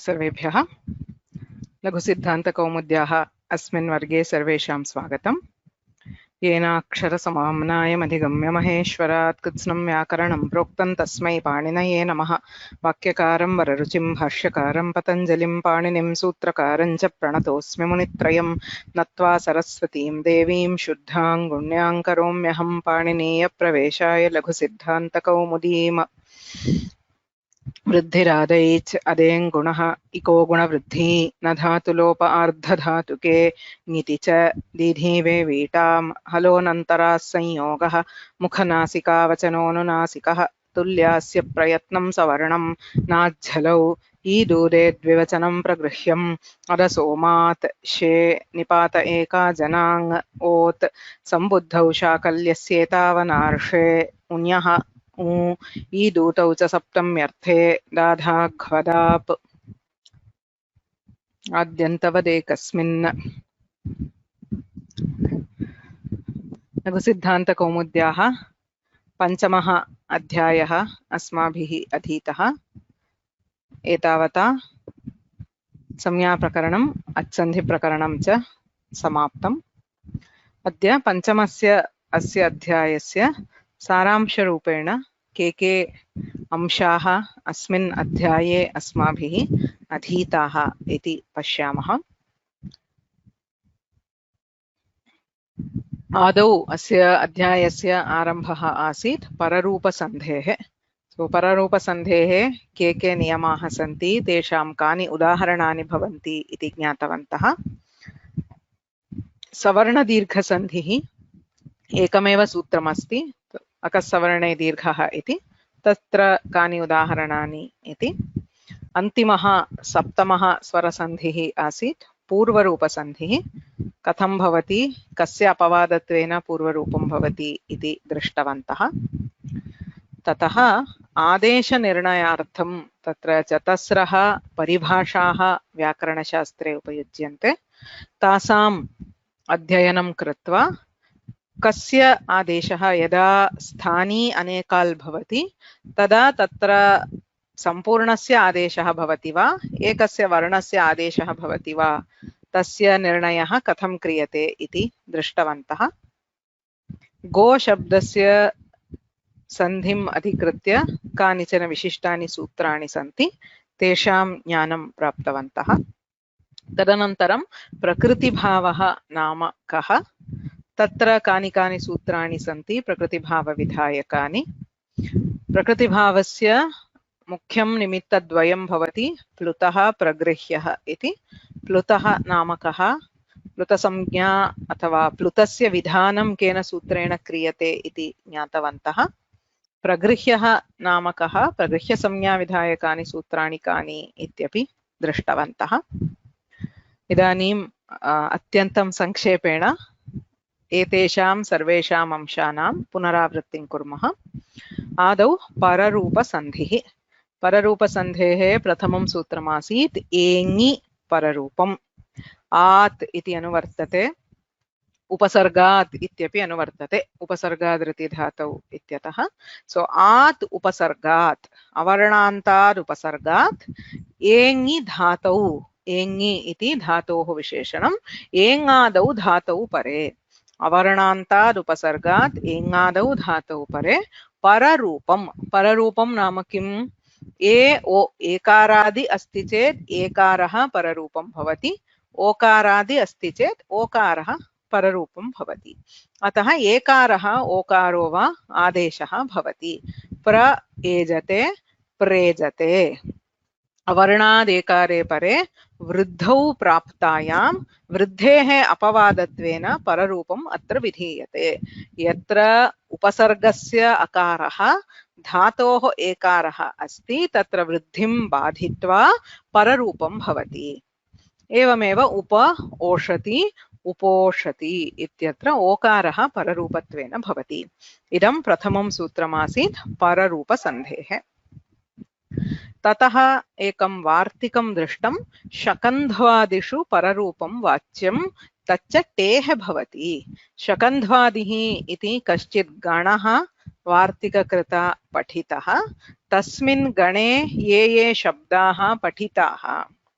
सर्वेभ्यः लघुसिद्धान्तकौमुद्याः अस्मिन् वर्गे सर्वेषां स्वागतम्। येनाक्षरसमाम्नायमधिगम्य महेश्वरात् कृत्स्नं व्याकरणं प्रोक्तं तस्मै पाणिनये नमः। वाक्यकारं वररुचिं भाष्यकारं पतञ्जलिं पाणिनिं सूत्रकारं च प्रणतोऽस्मि मुनित्रयं नत्वा सरस्वतीं देवीं शुद्धां गुण्यां करोम्यहं पाणिनीयप्रवेशाय लघुसिद्धान्तकौमुदीम्। वृद्धिरादैच् अदेङ् गुणः इको गुणवृद्धि न धातुलोप अर्धधातुके ङिति च दीधीवे वीटां हलोऽनन्तराः संयोगः मुखनासिकावचनोऽनुनासिकः तुल्यास्य प्रयत्नं सवर्णं नाज्झलौ ईदूदे द्विवचनं प्रगृह्यम् अरसोमात् शे निपात एका जनाङ् ओत् सम्बुद्धौ शाकल्यस्येतावनार्षे उञः ईदूतौ च सप्तम्यर्थे दाधाघ्वदाप् आद्यन्तवदेकस्मिन्। लघुसिद्धान्तकौमुद्याः पञ्चमः अध्यायः अस्माभिः अधीतः। एतावता संज्ञाप्रकरणम् अच्सन्धिप्रकरणं च समाप्तम्। अद्य पञ्चमस्य अस्य अध्यायस्य सारांशरूपेण के अंशाः अस्मिन् अध्याये अस्माभिः अधीताः इति पश्यामः। आदौ अस्य अध्यायस्य आरम्भः आसीत् पररूपसन्धेः। पररूपसन्धेः के नियमाः सन्ति, तेषां कानि उदाहरणानि भवन्ति इति ज्ञातवन्तः। सवर्णदीर्घसन्धिः एकमेव सूत्रमस्ति, अकस्सवर्णे दीर्घः इति। तत्र कानि उदाहरणानि इति। अन्तिमः सप्तमः स्वरसन्धिः आसीत् पूर्वरूपसन्धिः। कथं भवति, कस्य अपवादत्वेन पूर्वरूपं भवति इति दृष्टवन्तः। ततः आदेशनिर्णयार्थं तत्र चतस्रः परिभाषाः व्याकरणशास्त्रे उपयुज्यन्ते। तासाम् अध्ययनं कृत्वा कस्य आदेशः यदा स्थानी अनेकाल् भवति तदा तत्र सम्पूर्णस्य आदेशः भवति वा एकस्य वर्णस्य आदेशः भवति वा, तस्य निर्णयः कथं क्रियते इति दृष्टवन्तः। गो शब्दस्य सन्धिम् अधिकृत्य कानिचन विशिष्टानि सूत्राणि सन्ति, तेषां ज्ञानं प्राप्तवन्तः। तदनन्तरं प्रकृतिभावः नाम कः, तत्र कानि सूत्राणि सन्ति प्रकृतिभावविधायकानि। प्रकृतिभावस्य मुख्यं निमित्तद्वयं भवति, प्लुतः प्रगृह्यः इति। प्लुतः नाम कः, प्लुतसंज्ञा अथवा प्लुतस्य विधानं केन सूत्रेण क्रियते इति ज्ञातवन्तः। प्रगृह्यः नाम कः, प्रगृह्यसंज्ञाविधायकानि सूत्राणि कानि इत्यपि दृष्टवन्तः। इदानीम् अत्यन्तं संक्षेपेण एतेषां सर्वेषाम् अंशानां पुनरावृत्तिं कुर्मः। आदौ पररूपसन्धिः। पररूपसन्धेः प्रथमं सूत्रमासीत् एङि पररूपम्। आत् इति अनुवर्तते, उपसर्गात् इत्यपि अनुवर्तते, उपसर्गादृति धातौ इत्यतः। सो आत् उपसर्गात्, अवर्णान्ताद् उपसर्गात् एङि धातौ, एङि इति धातोः विशेषणम्, एङादौ धातौ परे। अवर्णान्ताद् उपसर्गात् एङादौ धातौ परे पररूपम्। पररूपं नाम किम्? ओ एकारादि अस्ति चेत् एकारः पररूपं भवति, ओकारादि अस्ति चेत् ओकारः पररूपं भवति। अतः एकारः ओकारो वा आदेशः भवति। प्रएजते, प्रेजते। अवर्णादेकारे परे वृद्धौ प्राप्तायां वृद्धेः अपवादत्वेन पररूपम् अत्र विधीयते। यत्र उपसर्गस्य अकारः धातोः एकारः अस्ति तत्र वृद्धिं बाधित्वा पररूपं भवति। एवमेव उप ओषति, उपोषति इत्यत्र ओकारः पररूपत्वेन भवति। इदं प्रथमं सूत्रमासीत् पररूपसन्धेः। ततः एकं वार्तिकं दृष्टं, शकन्ध्वादिषु पररूपं वाच्यं तच्च टेः भवति। शकन्ध्वादिः इति कश्चित् गणः वार्तिककृता पठितः, तस्मिन् गणे ये शब्दाः पठिताः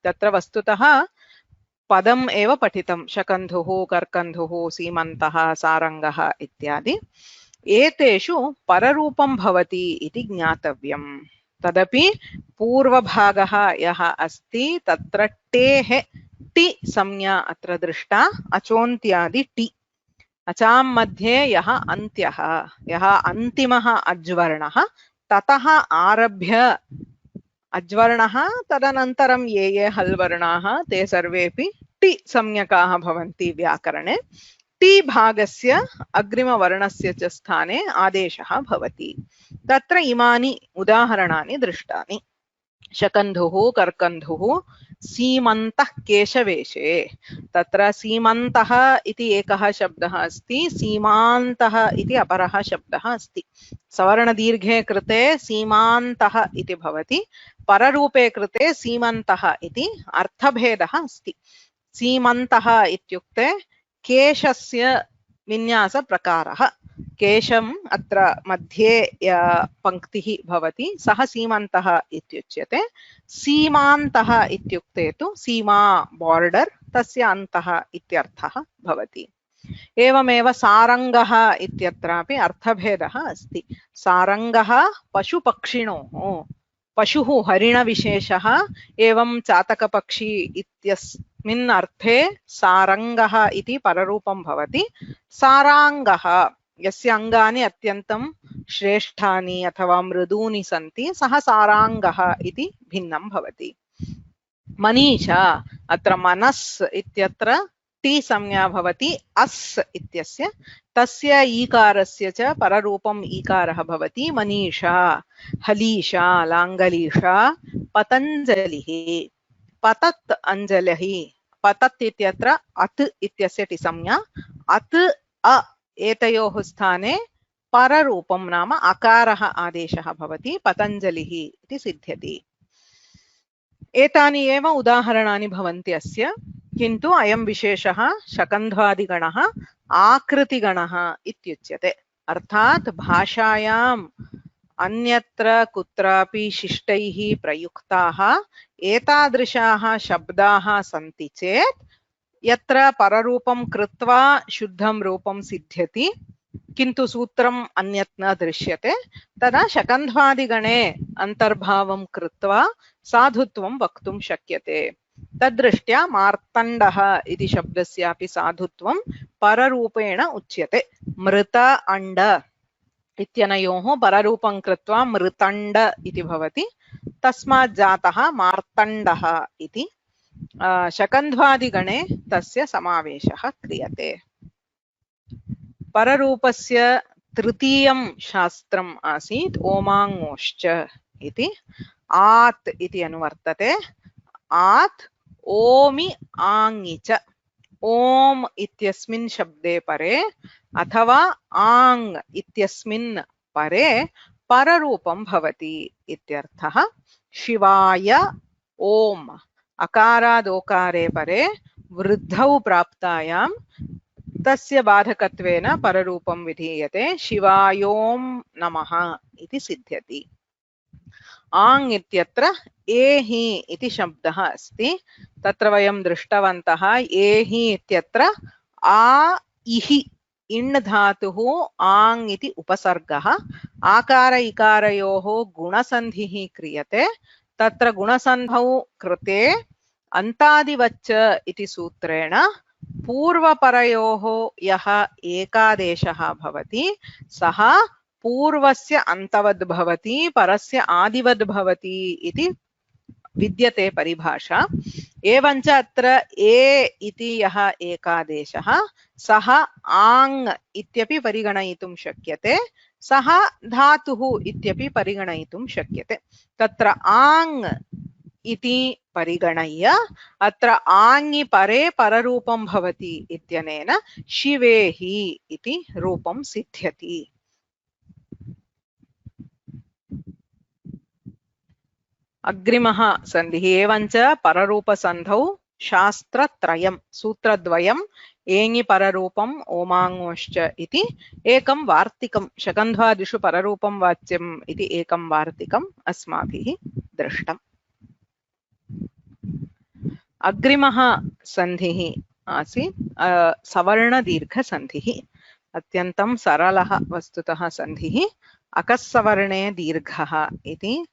तत्र वस्तुतः पदम् एव पठितं शकन्धुः कर्कन्धुः सीमन्तः सारङ्गः इत्यादि एतेषु पररूपं भवति इति ज्ञातव्यम् तदपि पूर्वभागः यः अस्ति तत्र टेः टि संज्ञा अत्र दृष्टा अचोन्त्यादि टि अचां मध्ये यः अन्त्यः यः अन्तिमः अज्वर्णः ततः आरभ्य अज्वर्णः तदनन्तरं ये हल्वर्णाः ते सर्वेपि टि संज्ञकाः भवन्ति व्याकरणे टि भागस्य अग्रिमवर्णस्य च स्थाने आदेशः भवति तत्र इमानि उदाहरणानि दृष्टानि शकन्धुः कर्कन्धुः सीमन्तः केशवेशे तत्र सीमन्तः इति एकः शब्दः अस्ति सीमान्तः इति अपरः शब्दः अस्ति सवर्णदीर्घे कृते सीमान्तः इति भवति पररूपे कृते सीमन्तः इति अर्थभेदः अस्ति सीमन्तः इत्युक्ते केशस्य विन्यासप्रकारः केशम् अत्र मध्ये पङ्क्तिः भवति सः सीमन्तः इत्युच्यते सीमान्तः इत्युक्ते तु सीमा बॉर्डर तस्य अन्तः इत्यर्थः भवति एवमेव सारङ्गः इत्यत्रापि अर्थभेदः अस्ति सारङ्गः पशुपक्षिणोः पशुः हरिणविशेषः एवं चातकपक्षी इत्यस्मिन् अर्थे सारङ्गः इति पररूपं भवति साराङ्गः यस्य अङ्गानि अत्यन्तं श्रेष्ठानि अथवा मृदूनि सन्ति सः साराङ्गः इति भिन्नं भवति मनीषा अत्र मनस् इत्यत्र टी संज्ञा भवति अस् इत्यस्य तस्य ईकारस्य च पररूपम् ईकारः भवति मनीषा हलीशा लाङ्गलीषा पतञ्जलिः पतत् अञ्जलिः पतत् इत्यत्र अत् इत्यस्य टी संज्ञा अत् अ एतयोः स्थाने पररूपं नाम अकारः आदेशः भवति पतञ्जलिः इति सिद्ध्यति एतानि एव उदाहरणानि भवन्ति अस्य किन्तु अयं विशेषः शकन्ध्वादिगणः आकृतिगणः इत्युच्यते अर्थात् भाषायाम् अन्यत्र कुत्रापि शिष्टैः प्रयुक्ताः एतादृशाः शब्दाः सन्ति चेत् यत्र पररूपं कृत्वा शुद्धं रूपं सिद्ध्यति किन्तु सूत्रम् अन्यत् न दृश्यते तदा शकन्ध्वादिगणे अन्तर्भावं कृत्वा साधुत्वं वक्तुं शक्यते तद्दृष्ट्या मार्तण्डः इति शब्दस्यापि साधुत्वं पररूपेण उच्यते मृत अण्ड इत्यनयोः पररूपं कृत्वा मृतण्ड इति भवति तस्मात् जातः मार्तण्डः इति शकन्ध्वादिगणे तस्य समावेशः क्रियते पररूपस्य तृतीयं शास्त्रम् आसीत् ओमाङ्गोश्च इति आत् इति अनुवर्तते आत् ओमि आङि च ओम इत्यस्मिन् शब्दे परे अथवा आङ् इत्यस्मिन् परे पररूपं भवति इत्यर्थः शिवाय ओम अकारादोकारे परे वृद्धौ प्राप्तायां तस्य बाधकत्वेन पररूपं विधीयते शिवायों नमः इति सिद्ध्यति आङ् इत्यत्र एहि इति शब्दः अस्ति तत्र वयं दृष्टवन्तः एहि इत्यत्र आ इहि इण् धातुः आङ् इति उपसर्गः आकार इकारयोः गुणसन्धिः क्रियते तत्र गुणसन्धौ कृते अन्तादिवच्च इति सूत्रेण पूर्वपरयोः यः एकादेशः भवति सः पूर्वस्य अन्तवद् भवति परस्य आदिवद् भवति इति विद्यते परिभाषा एवञ्च अत्र ए इति यः एकादेशः सः आङ् इत्यपि परिगणयितुं शक्यते सः धातुः इत्यपि परिगणयितुं शक्यते तत्र आङ् इति परिगणय्य अत्र आङि परे पररूपं भवति इत्यनेन शिवेहि इति रूपं सिद्ध्यति अग्रिमः सन्धिः एवञ्च पररूपसन्धौ शास्त्रत्रयं सूत्रद्वयं एङि पररूपम् ओमाङोश्च इति एकं वार्तिकं शकन्ध्वादिषु पररूपं वाच्यम् इति एकं वार्तिकम् अस्माभिः दृष्टम्। अग्रिमः सन्धिः आसीत् सवर्णदीर्घसन्धिः। अत्यन्तं सरलः वस्तुतः सन्धिः। अकस्सवर्णे दीर्घः इति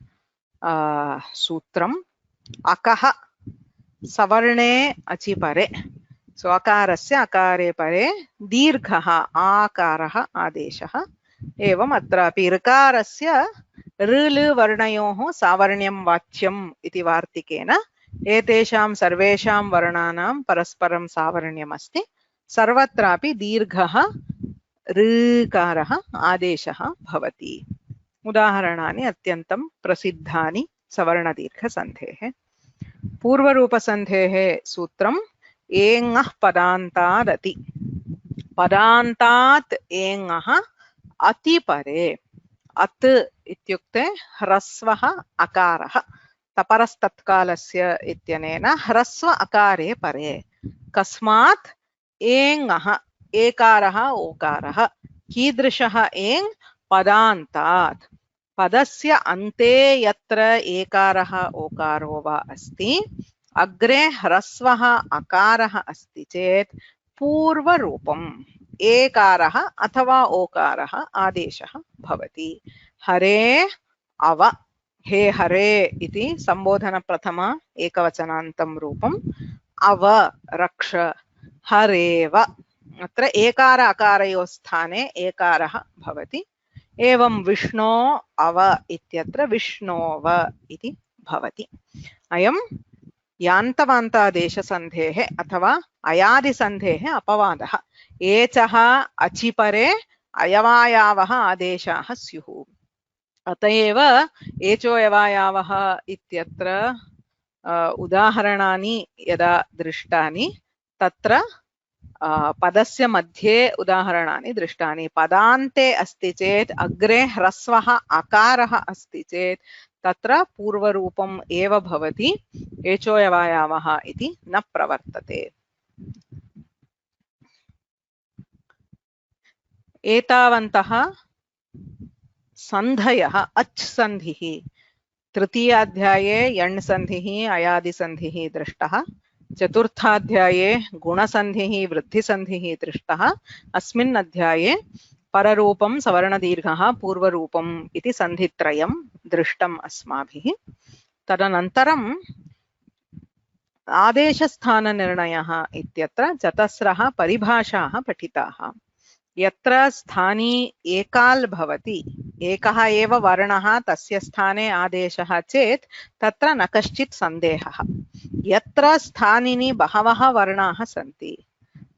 सूत्रम्। अकः सवर्णे अचि परे, स्वकारस्य अकारे परे दीर्घः आकारः आदेशः। एवम् अत्रापि ऋकारस्य ऋ लृ वर्णयोः सावर्ण्यं वाच्यम् इति वार्तिकेन एतेषां सर्वेषां वर्णानां परस्परं सावर्ण्यमस्ति। सर्वत्रापि दीर्घः ऋकारः आदेशः भवति। उदाहरणानि अत्यन्तं प्रसिद्धानि सवर्णदीर्घसन्धेः। पूर्वरूपसन्धेः सूत्रम् एङः पदान्तादति। पदान्तात् एङः अतिपरे। अत् इत्युक्ते ह्रस्वः अकारः। तपरस्तत्कालस्य इत्यनेन ह्रस्व अकारे परे। कस्मात् एङः एकारः ओकारः। कीदृशः एङ्? पदान्तात्। पदस्य अन्ते यत्र एकारः ओकारो वा अस्ति, अग्रे ह्रस्वः अकारः अस्ति चेत् पूर्वरूपम् एकारः अथवा ओकारः आदेशः भवति। हरे अव। हे हरे इति सम्बोधनप्रथम एकवचनान्तं रूपम्। अव रक्ष। हरेव। अत्र एकार अकारयोः स्थाने एकारः भवति। एवं विष्णो अव इत्यत्र विष्णोव इति भवति। अयं यान्तवान्तादेशसन्धेः अथवा अयादिसन्धेः अपवादः। एचः अचिपरे अयवायावः आदेशाः स्युः। अत एव एचो यवायावः इत्यत्र उदाहरणानि यदा दृष्टानि तत्र पदस्य मध्ये उदाहरणानि दृष्टानि। पदान्ते अस्ति चेत्, अग्रे ह्रस्वः अकारः अस्ति चेत् तत्र पूर्वरूपम् एव भवति, एचो यवायावः इति न प्रवर्तते। एतावन्तः सन्धयः अच् सन्धिः। तृतीयाध्याये यण् सन्धिः अयादिसन्धिः दृष्टः। चतुर्थाध्याये गुणसन्धिः वृद्धिसन्धिः दृष्टः। अस्मिन् अध्याये पररूपं सवर्णदीर्घः पूर्वरूपम् इति सन्धित्रयं दृष्टम् अस्माभिः। तदनन्तरम् आदेशस्थाननिर्णयः इत्यत्र चतस्रः परिभाषाः पठिताः। यत्र स्थानी एकाल् भवति, एकः एव वर्णः तस्य स्थाने आदेशः चेत् तत्र न कश्चित् सन्देहः। यत्र स्थानिनि बहवः वर्णाः सन्ति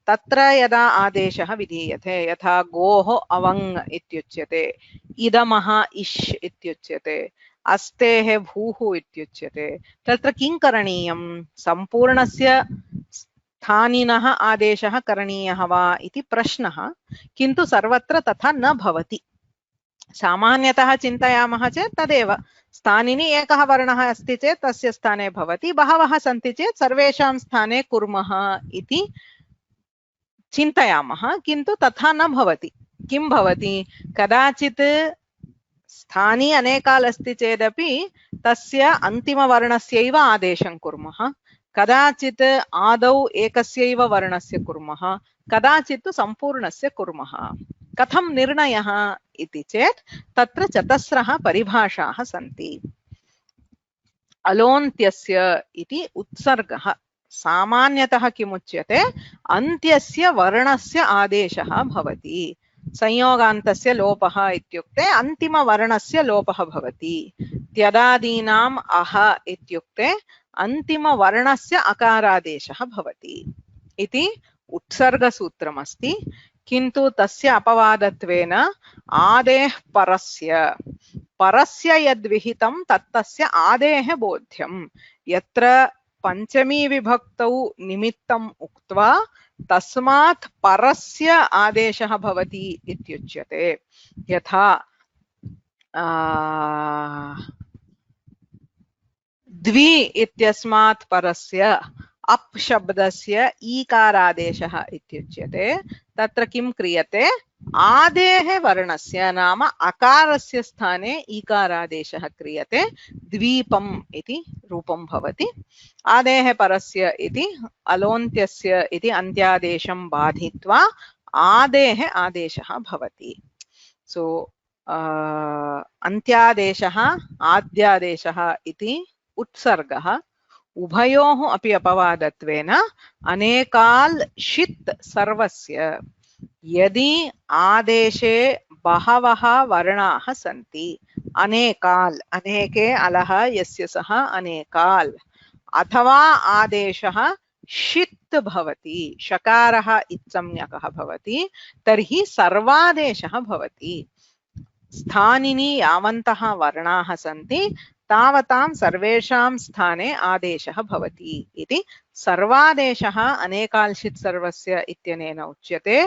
तत्र यदा आदेशः विधीयते, यथा गोः अवङ् इत्युच्यते, इदमः इष् इत्युच्यते, अस्तेः भूः इत्युच्यते, तत्र किं करणीयं? सम्पूर्णस्य स्थानिनः आदेशः करणीयः वा इति प्रश्नः। किन्तु सर्वत्र तथा न भवति। सामान्यतः चिन्तयामः चेत् तदेव, स्थानिनि एकः वर्णः अस्ति चेत् तस्य स्थाने भवति, बहवः सन्ति चेत् सर्वेषां स्थाने कुर्मः इति चिन्तयामः। किन्तु तथा न भवति। किं भवति? कदाचित् स्थानी अनेकाल् अस्ति चेदपि तस्य अन्तिमवर्णस्यैव आदेशं कुर्मः, कदाचित् आदौ एकस्यैव वर्णस्य कुर्मः, कदाचित् सम्पूर्णस्य कुर्मः। कथं निर्णयः इति चेत् तत्र चतस्रः परिभाषाः सन्ति। अलोन्त्यस्य इति उत्सर्गः। सामान्यतः किमुच्यते? अन्त्यस्य वर्णस्य आदेशः भवति। संयोगान्तस्य लोपः इत्युक्ते अन्तिमवर्णस्य लोपः भवति। त्यदादीनाम् अह इत्युक्ते अन्तिमवर्णस्य अकारादेशः भवति इति उत्सर्गसूत्रमस्ति। किन्तु तस्य अपवादत्वेन आदेः परस्य यद्विहितं तत्तस्य आदेः बोध्यं। यत्र पंचमी विभक्तौ निमित्तम् उक्त्वा तस्मात् परस्य आदेशः भवति इत्युच्यते। यथा द्वि इत्यस्मात् परस्य अप् शब्दस्य ईकारादेशः इत्युच्यते। तत्र किं क्रियते? आदेः वर्णस्य नाम अकारस्य स्थाने ईकारादेशः क्रियते। द्वीपम् इति रूपं भवति। आदेः परस्य इति अलोन्त्यस्य इति अन्त्यादेशं बाधित्वा आदेः आदेशः भवति। सो अन्त्यादेशः आद्यादेशः इति उत्सर्गः उभयोः अपि अपवादत्वेन अनेकाल् षित् सर्वस्य यदि आदेशे बहवः वर्णाः सन्ति, अनेकाल् अनेके अलः यस्य सः अनेकाल्, अथवा आदेशः षित् भवति, षकारः इत्संज्ञकः भवति, तर्हि सर्वादेशः भवति। स्थानिनि यावन्तः वर्णाः सन्ति तावतां सर्वेषां स्थाने आदेशः भवति इति सर्वादेशः अनेकाल्षित् सर्वस्य इत्यनेन उच्यते।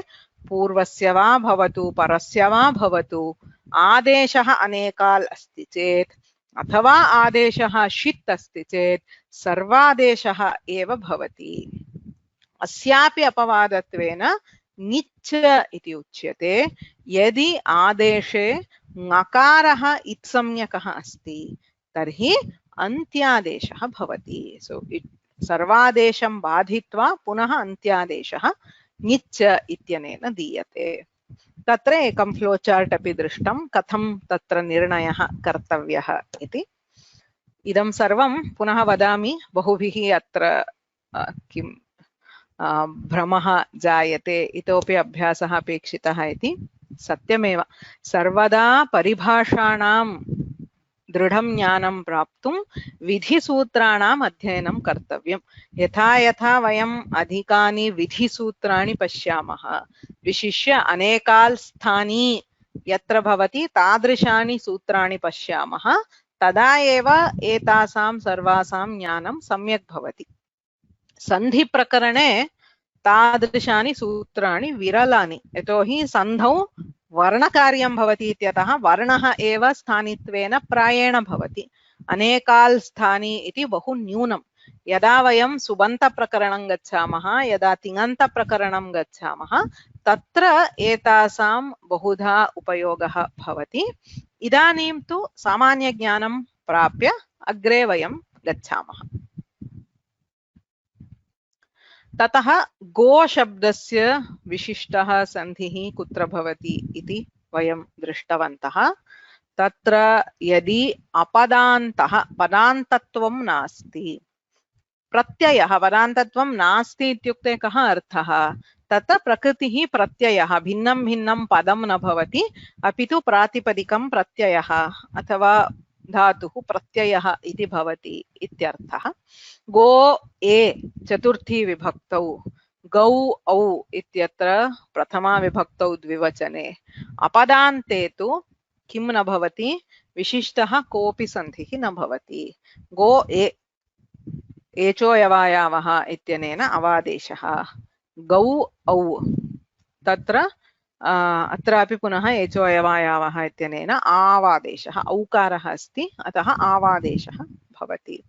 पूर्वस्य वा भवतु परस्य वा भवतु आदेशः अनेकाल् अस्ति चेत् अथवा आदेशः षित् अस्ति चेत् सर्वादेशः एव भवति। अस्यापि अपवादत्वेन निच् इति उच्यते। यदि आदेशे ङकारः इत्संज्ञकः अस्ति तर्हि अन्त्यादेशः भवति। सो सर्वादेशं बाधित्वा पुनः अन्त्यादेशः निच् इत्यनेन दीयते। तत्र एकं फ्लो चार्ट् अपि दृष्टं, कथं तत्र निर्णयः कर्तव्यः इति। इदं सर्वं पुनः वदामि, बहुभिः अत्र किं भ्रमः जायते, इतोपि अभ्यासः अपेक्षितः इति। सत्यमेव, सर्वदा परिभाषाणां दृढं ज्ञानं प्राप्तुं विधिसूत्राणाम् अध्ययनं कर्तव्यं। यथा यथा वयम् अधिकानि विधिसूत्राणि पश्यामः, विशिष्य अनेकाल् स्थानी यत्र भवति तादृशानि सूत्राणि पश्यामः, तदा एव एतासां सर्वासां ज्ञानं सम्यक् भवति। सन्धिप्रकरणे तादृशानि सूत्राणि विरलानि, यतोहि सन्धौ वर्णकार्यं भवति इत्यतः वर्णः एव स्थानित्वेन प्रायेण भवति। अनेकाल् स्थानी इति बहु न्यूनं। यदा वयं सुबन्तप्रकरणं गच्छामः, यदा तिङन्तप्रकरणं गच्छामः, तत्र एतासां बहुधा उपयोगः भवति। इदानीं तु सामान्यज्ञानं प्राप्य अग्रे वयं गच्छामः। ततः गो शब्दस्य विशिष्टः सन्धिः कुत्र भवति इति वयं दृष्टवन्तः। तत्र यदि अपदान्तः, पदान्तत्वं नास्ति, प्रत्ययः पदान्तत्वं नास्ति इत्युक्ते कः अर्थः? तत्र प्रकृतिः प्रत्ययः, भिन्नं भिन्नं पदं न भवति, अपि तु प्रातिपदिकं प्रत्ययः अथवा धातुः प्रत्ययः इति भवति इत्यर्थः। गो ए चतुर्थी विभक्तौ, गौ औ इत्यत्र प्रथमा विभक्तौ द्विवचने। अपदान्ते तु किं न भवति? विशिष्टः कोऽपि सन्धिः न भवति। गो ए, एचोयवायावः इत्यनेन अवादेशः। गौ औ, तत्र अत्रापि पुनः एचोयवायावः इत्यनेन आवादेशः, औकारः अस्ति अतः आवादेशः भवति।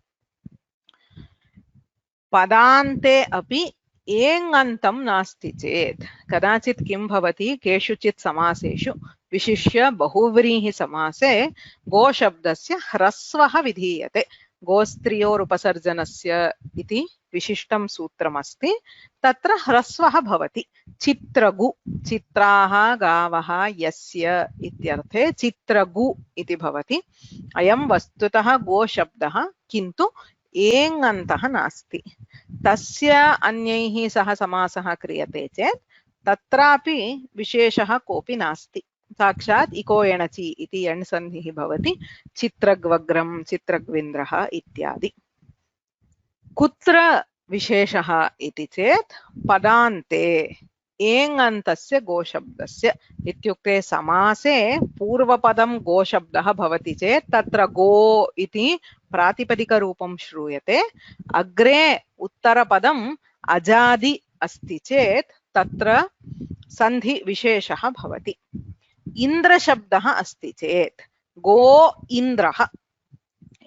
पदान्ते अपि एङन्तं नास्ति चेत् कदाचित् किं भवति? केषुचित् समासेषु, विशिष्य बहुव्रीहि समासे गो शब्दस्य ह्रस्वः विधीयते। गोस्त्रियोरुपसर्जनस्य इति विशिष्टं सूत्रमस्ति, तत्र ह्रस्वः भवति। चित्रगु, चित्राः गावः यस्य इत्यर्थे चित्रगु इति भवति। अयं वस्तुतः गो शब्दः, किन्तु एङन्तः नास्ति। तस्य अन्यैः सह समासः क्रियते चेत् तत्रापि विशेषः कोऽपि नास्ति। साक्षात् इको एणचि इति एण् सन्धिः भवति। चित्रग्वग्रं, चित्रग्विन्द्रः इत्यादि। कुत्र विशेषः इति चेत् पदान्ते एङन्तस्य गोशब्दस्य, इत्युक्ते समासे पूर्वपदं गोशब्दः भवति चेत् तत्र गो इति प्रातिपदिकरूपं श्रूयते। अग्रे उत्तरपदम् अजादि अस्ति चेत् तत्र सन्धि विशेषः भवति। इन्द्रशब्दः अस्ति चेत् गो इन्द्रः,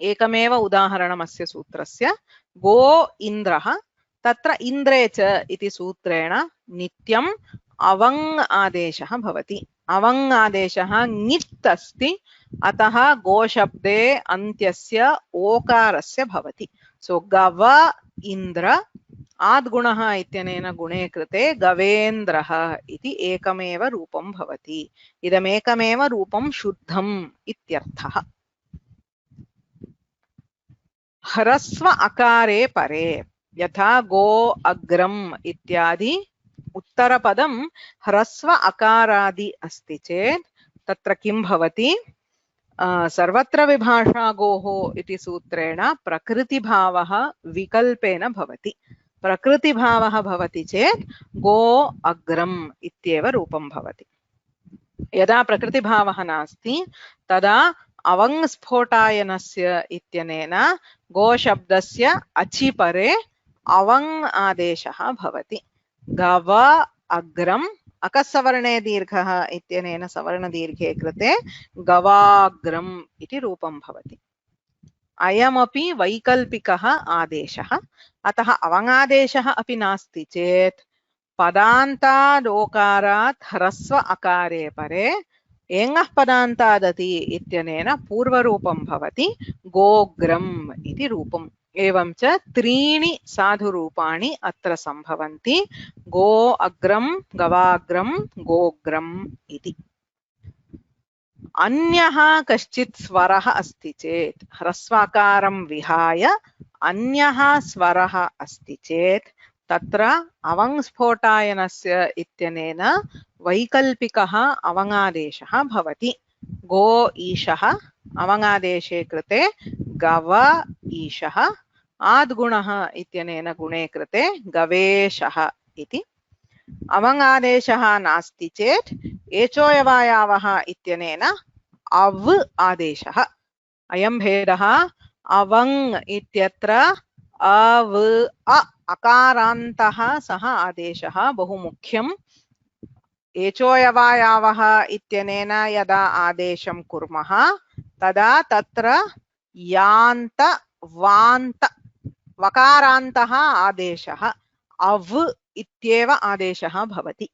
एकमेव उदाहरणमस्य सूत्रस्य। गो इन्द्रः तत्र इन्द्रे च इति सूत्रेण नित्यम् अवङ् आदेशः भवति। अवङ् आदेशः ङित् अस्ति, अतः गोशब्दे अन्त्यस्य ओकारस्य भवति। सो गव इन्द्र आद्गुणः इत्यनेन गुणे कृते गवेन्द्रः इति एकमेव रूपं भवति। इदमेकमेव रूपं शुद्धम् इत्यर्थः। ह्रस्व अकारे परे यथा गो अग्रम् इत्यादि उत्तरपदं ह्रस्व अकारादि अस्ति चेत् तत्र किं भवति? सर्वत्र विभाषा गोः इति सूत्रेण प्रकृतिभावः विकल्पेन भवति। प्रकृतिभावः भवति चेत् गो अग्रम् इत्येव रूपं भवति। यदा प्रकृतिभावः नास्ति तदा अवङ्स्फोटायनस्य इत्यनेन गोशब्दस्य अचि परे अवङ् आदेशः भवति। गव अग्रम् अकस्सवर्णे दीर्घः इत्यनेन सवर्णदीर्घे कृते गवाग्रम् इति रूपं भवति। अयमपि वैकल्पिकः आदेशः। अतः अवङादेशः अपि नास्ति चेत् पदान्तादोकारात् ह्रस्व अकारे परे एङः पदान्तादति इत्यनेन पूर्वरूपं भवति गोग्रम् इति रूपम्। एवं च त्रीणि साधुरूपाणि अत्र सम्भवन्ति, गो अग्रं, गवाग्रं, गोग्रम् इति। अन्यः कश्चित् स्वरः अस्ति चेत्, ह्रस्वाकारं विहाय अन्यः स्वरः अस्ति चेत् तत्र अवङ्स्फोटायनस्य इत्यनेन वैकल्पिकः अवङादेशः भवति। गो ईशः अवङादेशे कृते गव ईशः, आद्गुणः इत्यनेन गुणे कृते गवेशः इति। अवङादेशः नास्ति चेत् एचोयवायावः इत्यनेन अव् आदेशः। अयं भेदः अवङ् इत्यत्र अव् अकारान्तः सः आदेशः बहु मुख्यम्। एचोयवायावः इत्यनेन यदा आदेशं कुर्मः तदा तत्र यान्त वान्त वकारान्तः आदेशः अव् इत्येव आदेशः भवति।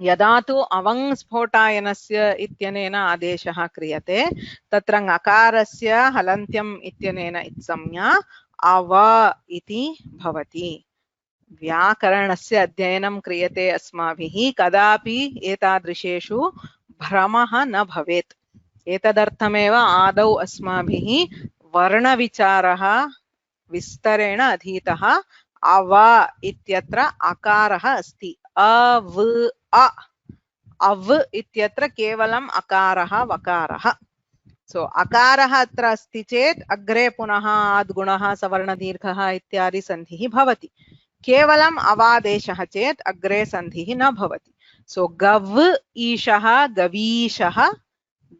यदा तु अवङ्स्फोटायनस्य इत्यनेन आदेशः क्रियते तत्र ङकारस्य हलन्त्यम् इत्यनेन इत्संज्ञा अव इति भवति। व्याकरणस्य अध्ययनं क्रियते अस्माभिः, कदापि एतादृशेषु भ्रमः न भवेत्। एतदर्थमेव आदौ अस्माभिः वर्णविचारः विस्तरेण अधीतः। अव इत्यत्र अकारः अस्ति, अव अ, अव् इत्यत्र केवलम् अकारः वकारः। सो अकारः अत्र अस्ति चेत् अग्रे पुनः आद्गुणः सवर्णदीर्घः इत्यादि सन्धिः भवति। केवलम् अवादेशः चेत् अग्रे सन्धिः न भवति। सो गव् ईशः गवीशः,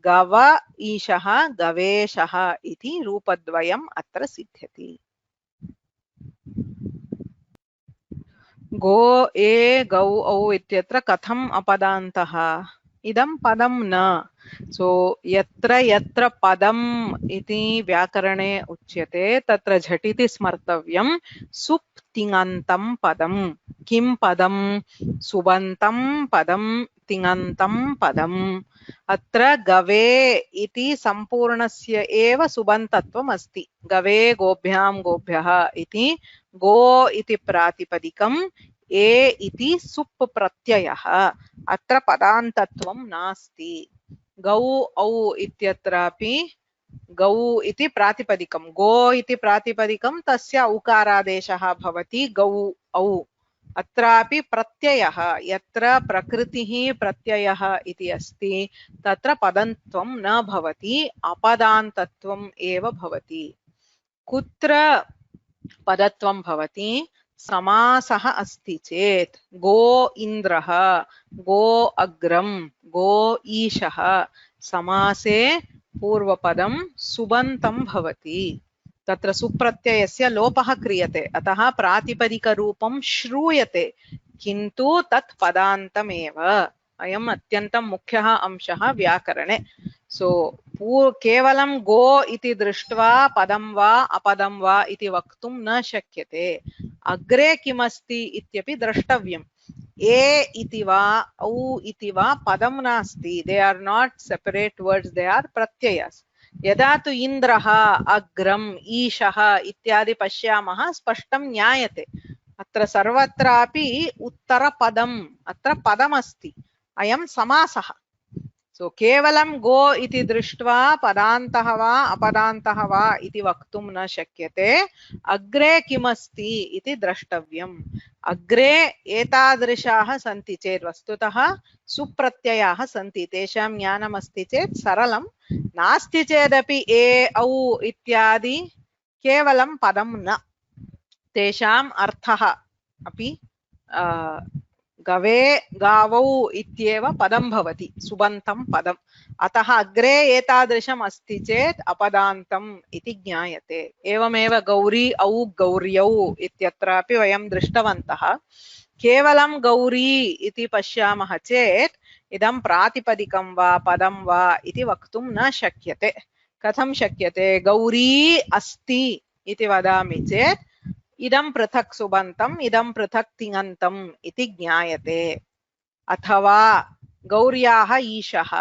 गव ईशः गवेशः इति रूपद्वयम् अत्र सिद्ध्यति। गो ए गौ औ इत्यत्र कथम् अपदान्तः? इदं पदं न। सो यत्र यत्र पदम् इति व्याकरणे उच्यते तत्र झटिति स्मर्तव्यं सुप् तिङन्तं पदम्। किं पदं? सुबन्तं पदं, तिङन्तं पदम्। अत्र गवे इति सम्पूर्णस्य एव सुबन्तत्वम् अस्ति। गवे गोभ्यां गोभ्यः इति गो इति प्रातिपदिकम्, ए इति सुप् प्रत्ययः। अत्र पदान्तत्वं नास्ति। गौ औ इत्यत्रापि गौ इति प्रातिपदिकं, गो इति प्रातिपदिकं, तस्य उकारादेशः भवति गौ औ। अत्रापि प्रत्ययः, यत्र प्रकृतिः प्रत्ययः इति अस्ति तत्र पदत्वं न भवति, अपदान्तत्वम् एव भवति। कुत्र पदत्वं भवति? समासः अस्ति चेत्, गो इन्द्रः, गो अग्रं, गो ईशः, समासे पूर्वपदं सुबन्तं भवति। तत्र सुप्रत्ययस्य लोपः क्रियते, अतः प्रातिपदिकरूपं श्रूयते, किन्तु तत् पदान्तमेव। अयम् अत्यन्तं मुख्यः अंशः व्याकरणे। सो केवलं गो इति दृष्ट्वा पदं वा अपदं वा इति वक्तुं न शक्यते। अग्रे किमस्ति इत्यपि द्रष्टव्यम्। ए इति वा औ इति वा पदं नास्ति, they are not separate words, they are प्रत्ययस्। यदा तु इन्द्रः, अग्रम्, ईशः इत्यादि पश्यामः स्पष्टं ज्ञायते। अत्र सर्वत्रापि उत्तरपदम्, अत्र पदमस्ति, अयं समासः। सो केवलं गो इति दृष्ट्वा पदान्तः वा अपदान्तः वा इति वक्तुं न शक्यते। अग्रे किमस्ति इति द्रष्टव्यम्। अग्रे एतादृशाः सन्ति चेत् वस्तुतः सुप्रत्ययाः सन्ति, तेषां ज्ञानमस्ति चेत् सरलं, नास्ति चेदपि ए औ इत्यादि केवलं पदं न, तेषाम् अर्थः अपि गवे गावौ इत्येव पदं भवति, सुबन्तं पदम्। अतः अग्रे एतादृशम् अस्ति चेत् अपदान्तम् इति ज्ञायते। एवमेव गौरी औ गौर्यौ इत्यत्रापि वयं दृष्टवन्तः। केवलं गौरी इति पश्यामः चेत् इदं प्रातिपदिकं वा पदं वा इति वक्तुं न शक्यते। कथं शक्यते? गौरी अस्ति इति वदामि चेत् इदं पृथक् सुबन्तम्, इदं पृथक् तिङन्तम् इति ज्ञायते। अथवा गौर्याः ईशः,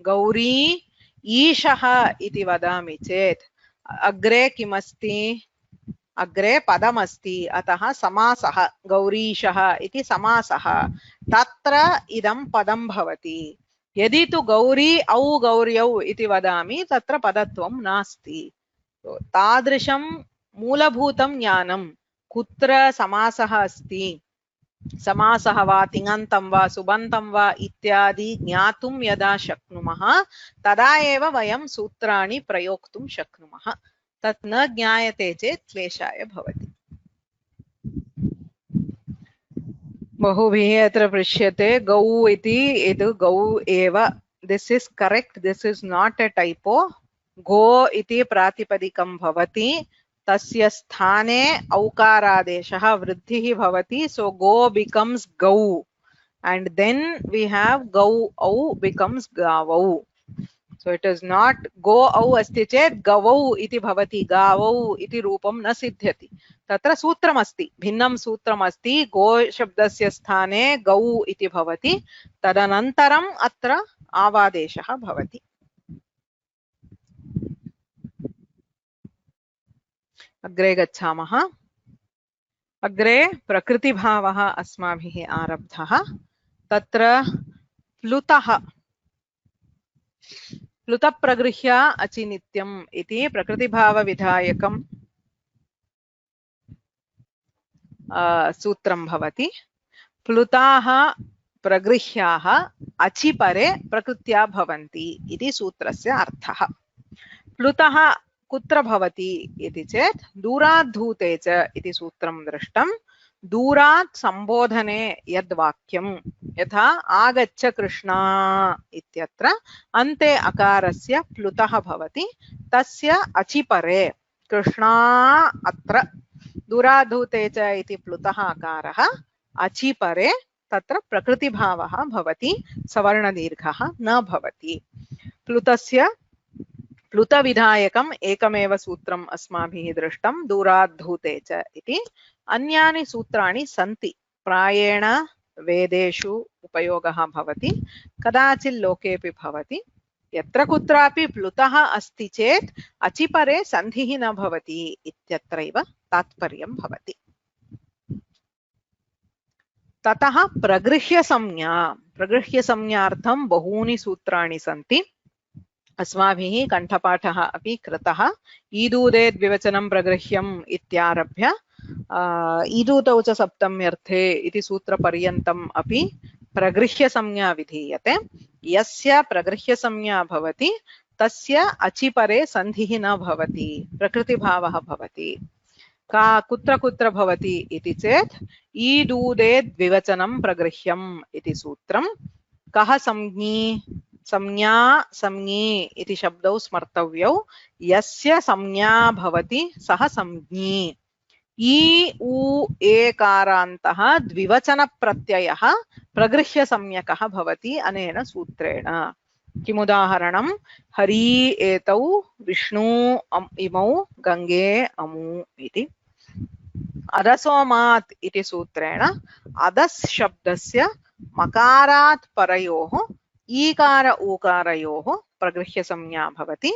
गौरी ईशः इति वदामि चेत् अग्रे किमस्ति? अग्रे पदमस्ति, अतः समासः, गौरीशः इति समासः, तत्र इदं पदं भवति। यदि तु गौरी औ गौर्यौ इति वदामि तत्र पदत्वं नास्ति। तादृशं मूलभूतं ज्ञानं, कुत्र समासः अस्ति, समासः वा तिङन्तं वा सुबन्तं वा इत्यादि ज्ञातुं यदा शक्नुमः तदा एव वयं सूत्राणि प्रयोक्तुं शक्नुमः। तत् न ज्ञायते चेत् क्लेशाय भवति। बहुभिः अत्र पृष्यते गौ इति, इदु गौ एव, this is correct, this is not a typo. गो इति प्रातिपदिकं भवति, तस्य स्थाने औकारादेशः वृद्धिः भवति, सो गो बिकम्स गौ, and then we have गौ औ becomes गावौ. So it is not go औ अस्ति चेत् गवौ इति भवति, गावौ इति रूपं न सिद्ध्यति। तत्र सूत्रमस्ति, भिन्नं सूत्रमस्ति, गो शब्दस्य स्थाने गौ इति भवति, तदनन्तरम् अत्र आवादेशः भवति। अग्रे गच्छामः। अग्रे प्रकृतिभावः अस्माभिः आरब्धः। तत्र प्लुतः, प्लुतप्रगृह्य अचिनित्यम् इति प्रकृतिभावविधायकं सूत्रं भवति। प्लुताः प्रगृह्याः अचिपरे प्रकृत्या भवन्ति इति सूत्रस्य अर्थः। प्लुतः कुत्र भवति इति चेत् दूरात् धूते च इति सूत्रं दृष्टं। दूरात् संबोधने यद्वाक्यं, यथा आगच्छ कृष्णा इत्यत्र अन्ते अकारस्य प्लुतः भवति, तस्य अचिपरे कृष्णा अत्र दूरात् धूते च इति प्लुतः अकारः, अचिपरे तत्र प्रकृतिभावः भवति, सवर्णदीर्घः न भवति। प्लुतस्य प्लुतविधायकम् एकमेव सूत्रम् अस्माभिः दृष्टं, दूरात् धूते च इति। अन्यानि सूत्राणि सन्ति, प्रायेण वेदेषु उपयोगः भवति, कदाचित् लोकेपि भवति। यत्र कुत्रापि प्लुतः अस्ति चेत् अचिपरे सन्धिः न भवति इत्यत्रैव तात्पर्यं भवति। ततः प्रगृह्यसंज्ञा, प्रगृह्यसंज्ञार्थं बहूनि सूत्राणि सन्ति, अस्माभिः कण्ठपाठः अपि कृतः। ईदूदे द्विवचनं प्रगृह्यम् इत्यारभ्य ईदूतौ च सप्तम्यर्थे इति सूत्रपर्यन्तम् अपि प्रगृह्यसंज्ञा विधीयते। यस्य प्रगृह्यसंज्ञा भवति तस्य अचिपरे सन्धिः न भवति, प्रकृतिभावः भवति। कुत्र कुत्र भवति इति चेत् ईदूदे द्विवचनं प्रगृह्यम् इति सूत्रं। कः संज्ञी? संज्ञा संज्ञी इति शब्दौ स्मर्तव्यौ। यस्य संज्ञा भवति सः संज्ञी। ई उ एकारान्तः द्विवचनप्रत्ययः प्रगृह्यसंज्ञकः भवति अनेन सूत्रेण। किमुदाहरणं? हरि एतौ, विष्णु इमौ, गंगे अमु इति। अदसोमात् इति सूत्रेण अदस् शब्दस्य मकारात् परयोः ईकार ऊकारयोः प्रगृह्यसंज्ञा भवति।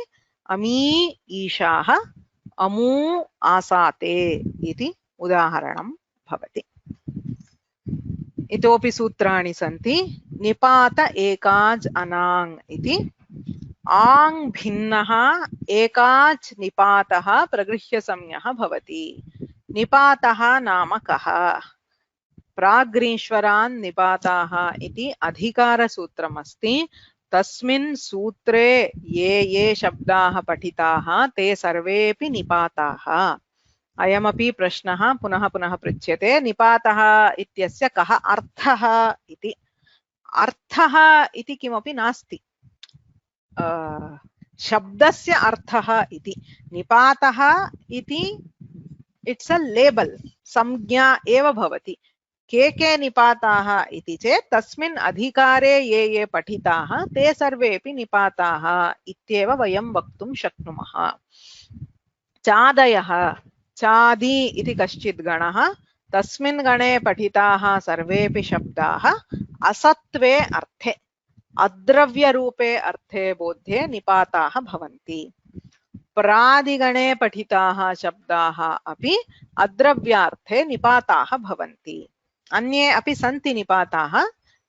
अमी ईशाः अमू आसाते इति उदाहरणं भवति। इतोपि सूत्राणि सन्ति। निपात एकाच् अनाङ् इति। आङ् भिन्नः एकाच् निपातः प्रगृह्यसंज्ञः भवति। निपातः नाम कः? प्राग्रीश्वरान् निपाताः इति अधिकारसूत्रमस्ति। तस्मिन् सूत्रे ये शब्दाः पठिताः ते सर्वेपि निपाताः। अयमपि प्रश्नः पुनः पुनः पृच्छ्यते। निपातः इत्यस्य कः अर्थः इति। अर्थः इति किमपि नास्ति, शब्दस्य अर्थः इति। निपातः इति इट्स् अ लेबल्, संज्ञा एव भवति। के निपाताः इति चेत् तस्मिन् अधिकारे ये पठिताः ते सर्वेपि निपाताः इत्येव वयं वक्तुं शक्नुमः। चादयः, चादि इति कश्चित् गणः, तस्मिन् गणे पठिताः सर्वेपि शब्दाः असत्वे अर्थे, अद्रव्यरूपे अर्थे बोध्ये निपाताः भवन्ति। प्रादिगणे पठिताः शब्दाः अपि अद्रव्यार्थे निपाताः भवन्ति। अन्ये अपि सन्ति निपाताः,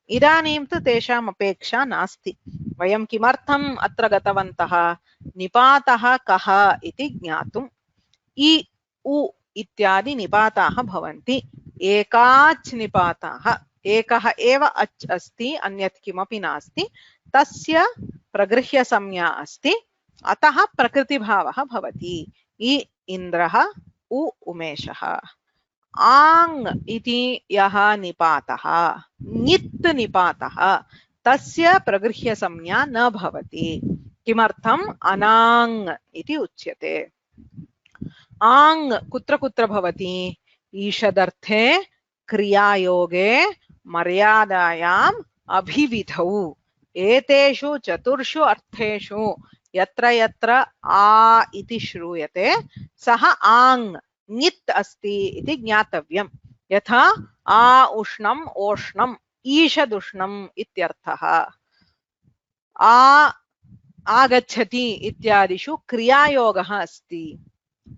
इदानीं तु तेषाम् अपेक्षा नास्ति। वयं किमर्थम् अत्र गतवन्तः? निपातः कः इति ज्ञातुम्। इ उ इत्यादि निपाताः भवन्ति। एकाच् निपाताः, एकः एव अच् अस्ति, अन्यत् किमपि नास्ति, तस्य प्रगृह्यसंज्ञा अस्ति, अतः प्रकृतिभावः भवति। इ इन्द्रः, उ उमेशः। आङ् इति यः निपातः, ङित् निपातः, तस्य प्रगृह्यसंज्ञा न भवति। किमर्थम्? अनाङ् इति उच्यते। आङ् कुत्र कुत्र भवति? ईषदर्थे, क्रियायोगे, मर्यादायाम्, अभिविधौ। एतेषु चतुर्षु अर्थेषु यत्र यत्र आ इति श्रूयते सः आङ् ङित् अस्ति इति ज्ञातव्यम्। यथा आ उष्णम् ओष्णम्, ईषदुष्णम् इत्यर्थः। आ आगच्छति इत्यादिषु क्रियायोगः अस्ति।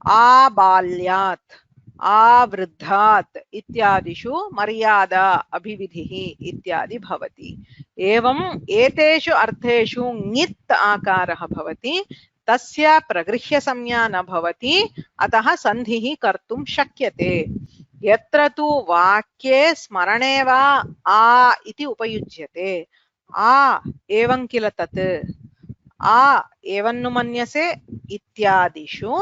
आ बाल्यात्, आवृद्धात् इत्यादिषु मर्यादा, अभिविधिः इत्यादि भवति। एवम् एतेषु अर्थेषु ङित् आकारः भवति, तस्य प्रगृह्यसंज्ञा न भवति, अतः सन्धिः कर्तुं शक्यते। यत्र तु वाक्ये स्मरणे वा आ इति उपयुज्यते। आ एवं किल तत्, आ एवन्नु मन्यसे इत्यादिषु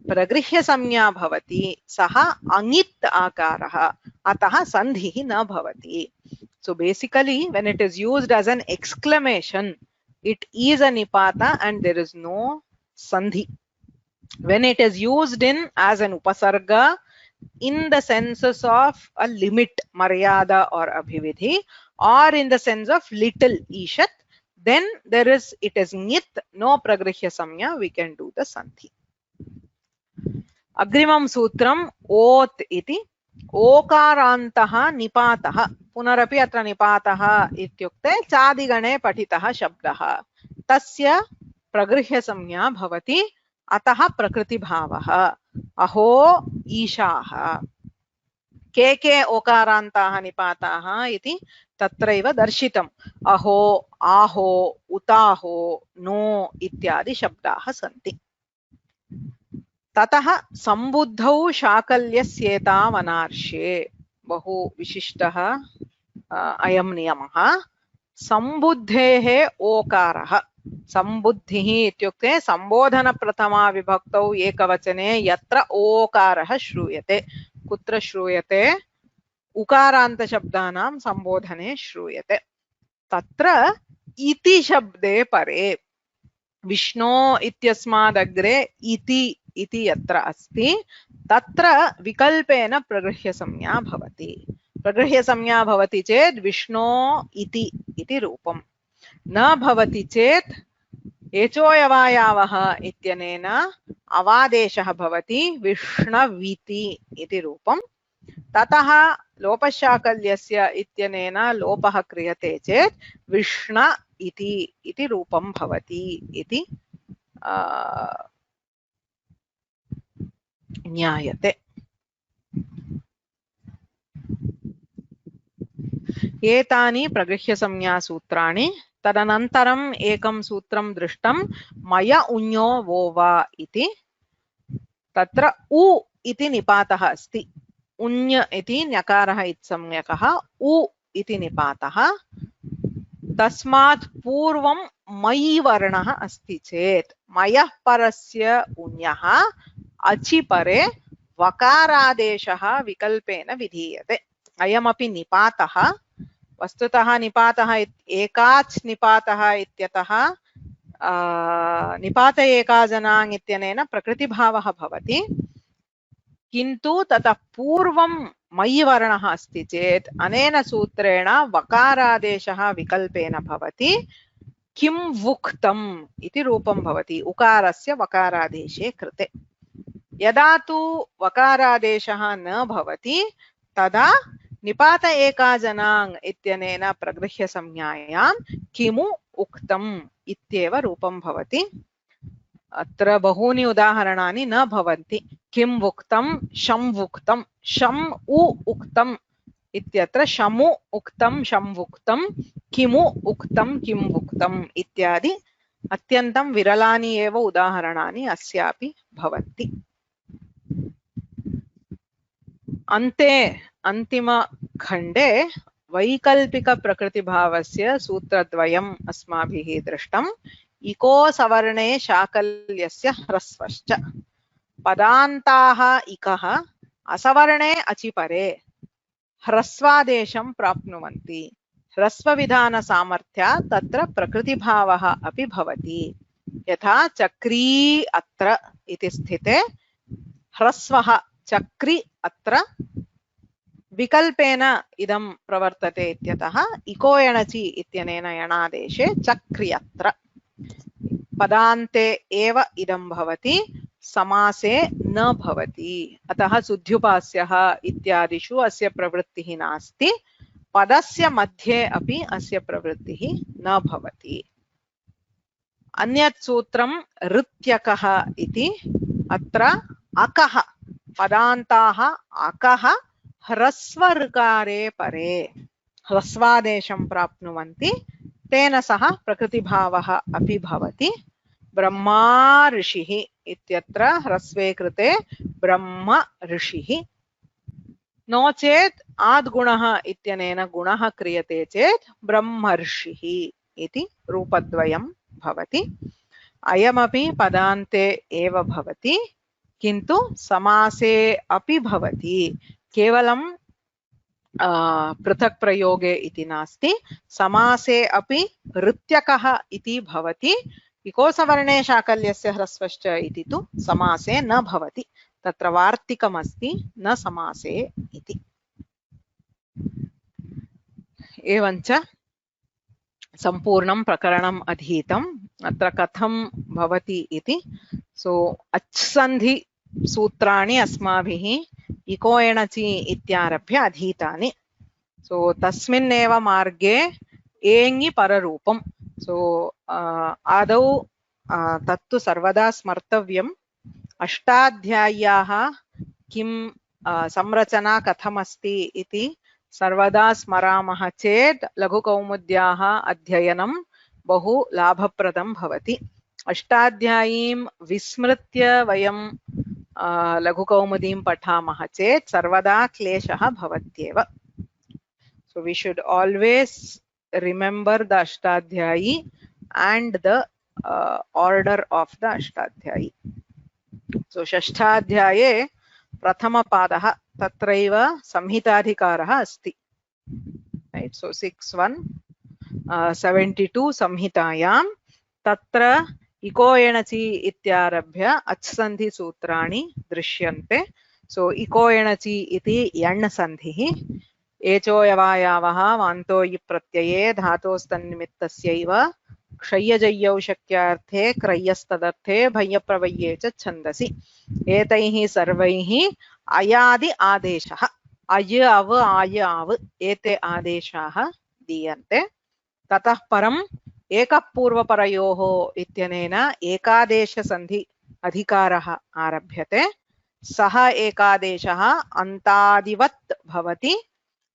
प्रगृह्यसंज्ञा भवति, सः अङित् आकारः, अतः सन्धिः न भवति। So basically when it is used as an exclamation, it is a nipata and there is no sandhi. When it is used in as an upasarga in the senses of a limit, maryada or abhividhi, or in the sense of little ishat, then there is, it is ङित्, no pragrihya samya, we can do the sandhi. अग्रिमं सूत्रम् ओत् इति। ओकारान्तः निपातः, पुनरपि अत्र निपातः इत्युक्ते चादिगणे पठितः शब्दः, तस्य प्रगृह्यसंज्ञा भवति, अतः प्रकृतिभावः। अहो ईशाः। के ओकारान्ताः निपाताः इति तत्रैव दर्शितम्। अहो, आहो, उताहो, नो इत्यादि शब्दाः सन्ति। ततः सम्बुद्धौ शाकल्यस्येतावनार्ष्ये। बहु विशिष्टः अयं नियमः। सम्बुद्धेः ओकारः, सम्बुद्धिः इत्युक्ते सम्बोधनप्रथमा विभक्तौ एकवचने यत्र ओकारः श्रूयते। कुत्र श्रूयते? उकारान्तशब्दानां सम्बोधने श्रूयते। तत्र इति शब्दे परे, विष्णो इत्यस्मादग्रे इति इति यत्र अस्ति तत्र विकल्पेन प्रगृह्यसंज्ञा भवति। प्रगृह्यसंज्ञा भवति चेत् विष्णो इति इति रूपम्, न भवति चेत् एचोयवायावः इत्यनेन अवादेशः भवति विष्णवीति इति रूपम्। ततः लोपशाकल्यस्य इत्यनेन लोपः क्रियते चेत् विष्ण इति रूपं भवति इति ज्ञायते। एतानि प्रगृह्यसंज्ञासूत्राणि। तदनन्तरम् एकं सूत्रं दृष्टं मय उञ्यो वो वा इति। तत्र उ इति निपातः अस्ति। उञ् इति ञकारः इत्संज्ञकः, उ इति निपातः। तस्मात् पूर्वं मयि वर्णः अस्ति चेत् मयः परस्य उञः अचि परे वकारादेशः विकल्पेन विधीयते। अयमपि निपातः। वस्तुतः निपातः एकाच् निपातः इत्यतः निपात एकाजनाङ् इत्यनेन प्रकृतिभावः भवति, किन्तु ततः पूर्वं मयि वर्णः अस्ति चेत् अनेन सूत्रेण वकारादेशः विकल्पेन भवति। किं वुक्तम् इति रूपं भवति उकारस्य वकारादेशे कृते। यदा तु वकारादेशः न भवति तदा निपात एकाजनाङ् इत्यनेन प्रगृह्यसंज्ञायां किमु उक्तम् इत्येव रूपं भवति। अत्र बहूनि उदाहरणानि न भवन्ति। किं वुक्तं, शं वुक्तं, शम् उ उक्तम् इत्यत्र शमु उक्तं, शं वुक्तं, किमु उक्तं, किं वुक्तम् इत्यादि अत्यन्तं विरलानि एव उदाहरणानि अस्यापि भवन्ति। अन्ते अन्तिमखण्डे वैकल्पिकप्रकृतिभावस्य सूत्रद्वयम् अस्माभिः दृष्टम्। इको सवर्णे शाकल्यस्य ह्रस्वश्च। पदान्ताः इकः असवर्णे अचिपरे ह्रस्वादेशं प्राप्नुवन्ति। ह्रस्वविधानसामर्थ्यात् तत्र प्रकृतिभावः अपि भवति। यथा चक्री अत्र इति स्थिते ह्रस्वः चक्री अत्र विकल्पेन इदं प्रवर्तते इत्यतः इको यणचि इत्यनेन यणादेशे चक्र्यत्र। पदान्ते एव इदं भवति, समासे न भवति। अतः सुध्युपास्यः इत्यादिषु अस्य प्रवृत्तिः नास्ति। पदस्य मध्ये अपि अस्य प्रवृत्तिः न भवति। अन्यत् सूत्रं ऋत्यकः इति। अत्र अकः पदान्ताः अकः ह्रस्वऋकारे परे ह्रस्वादेशं प्राप्नुवन्ति। तेन सह प्रकृतिभावः अपि भवति। ब्रह्मा ऋषिः इत्यत्र ह्रस्वे कृते ब्रह्म ऋषिः। नो चेत् आद्गुणः इत्यनेन गुणः क्रियते चेत् ब्रह्मर्षिः इति रूपद्वयं भवति। अयमपि पदान्ते एव भवति, किन्तु समासे अपि भवति। केवलं पृथक् प्रयोगे इति नास्ति, समासे अपि ऋत्यकः इति भवति। इको सवर्णे शाकल्यस्य ह्रस्वश्च इति तु समासे न भवति। तत्र वार्तिकमस्ति, न समासे इति। एवञ्च सम्पूर्णं प्रकरणम् अधीतम्। अत्र कथं भवति इति। सो अच्सन्धि सूत्राणि अस्माभिः इको एणचि इत्यारभ्य अधीतानि। सो तस्मिन्नेव मार्गे एङि पररूपम्। सो आदौ तत्तु सर्वदा स्मर्तव्यम्। अष्टाध्याय्याः किं संरचना कथमस्ति इति सर्वदा स्मरामः चेत् लघुकौमुद्याः अध्ययनं बहु लाभप्रदं भवति। अष्टाध्यायीं विस्मृत्य वयं लघुकौमुदीं पठामः चेत् सर्वदा क्लेशः भवत्येव। So we should always remember the Ashtadhyayi and the order of the Ashtadhyayi. So Shashtadhyaye Prathamapadah Tatraiva Samhitadhikarah Asti. Right? So 6.1.72 Samhitayam Tatra इको एणचि इत्यारभ्य अच्सन्धि सूत्राणि दृश्यन्ते। सो इको एणचि इति यण् सन्धिः। एचो यवायावः वान्तो इ प्रत्यये धातोस्तन्निमित्तस्यैव क्षय्यजय्यौ शक्यार्थे क्रय्यस्तदर्थे भय्यप्रवय्ये च छन्दसि एतैः सर्वैः अयादि आदेशः अय अव आय आव एते आदेशाः दीयन्ते। ततः परम् एकः पूर्वपरयोः इत्यनेन एकादेशसन्धि अधिकारः आरभ्यते। सः एकादेशः अन्तादिवत् भवति।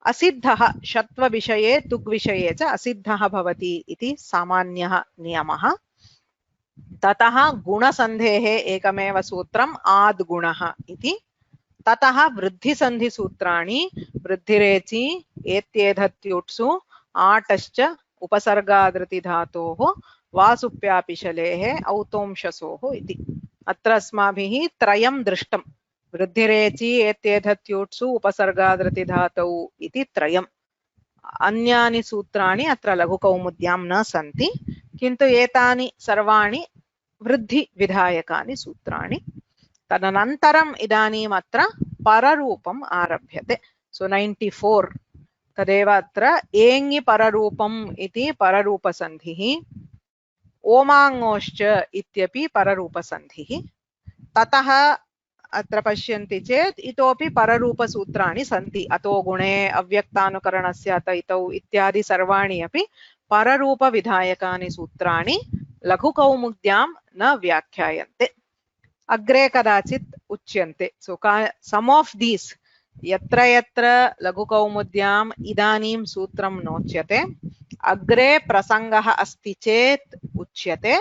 असिद्धः षत्वविषये तुग्विषये च असिद्धः भवति इति सामान्यः नियमः। ततः गुणसन्धेः एकमेव सूत्रम् आद्गुणः इति। ततः वृद्धिसन्धिसूत्राणि वृद्धिरेचि एत्येधत्युट्सु आटश्च उपसर्गादृतिधातोः वासुप्यापिशलेः औतोंशसोः इति। अत्र अस्माभिः त्रयं दृष्टम्। वृद्धिरेचि एत्येधत्युट्सु उपसर्गादृतिधातौ इति त्रयम्। अन्यानि सूत्राणि अत्र लघुकौमुद्यां न सन्ति, किन्तु एतानि सर्वाणि वृद्धिविधायकानि सूत्राणि। तदनन्तरम् इदानीम् अत्र पररूपम् आरभ्यते। सो 94 तदेव अत्र एङि पररूपम् इति पररूपसन्धिः, ओमाङोश्च इत्यपि पररूपसन्धिः। ततः अत्र पश्यन्ति चेत् इतोपि पररूपसूत्राणि सन्ति। अतो गुणे अव्यक्तानुकरणस्य अत इतौ इत्यादि सर्वाणि अपि पररूपविधायकानि सूत्राणि लघुकौमुद्यां न व्याख्यायन्ते, अग्रे कदाचित् उच्यन्ते। सो सम ऑफ दीस् यत्र यत्र लघुकौमुद्याम् इदानीं सूत्रं नोच्यते, अग्रे प्रसङ्गः अस्ति चेत् उच्यते,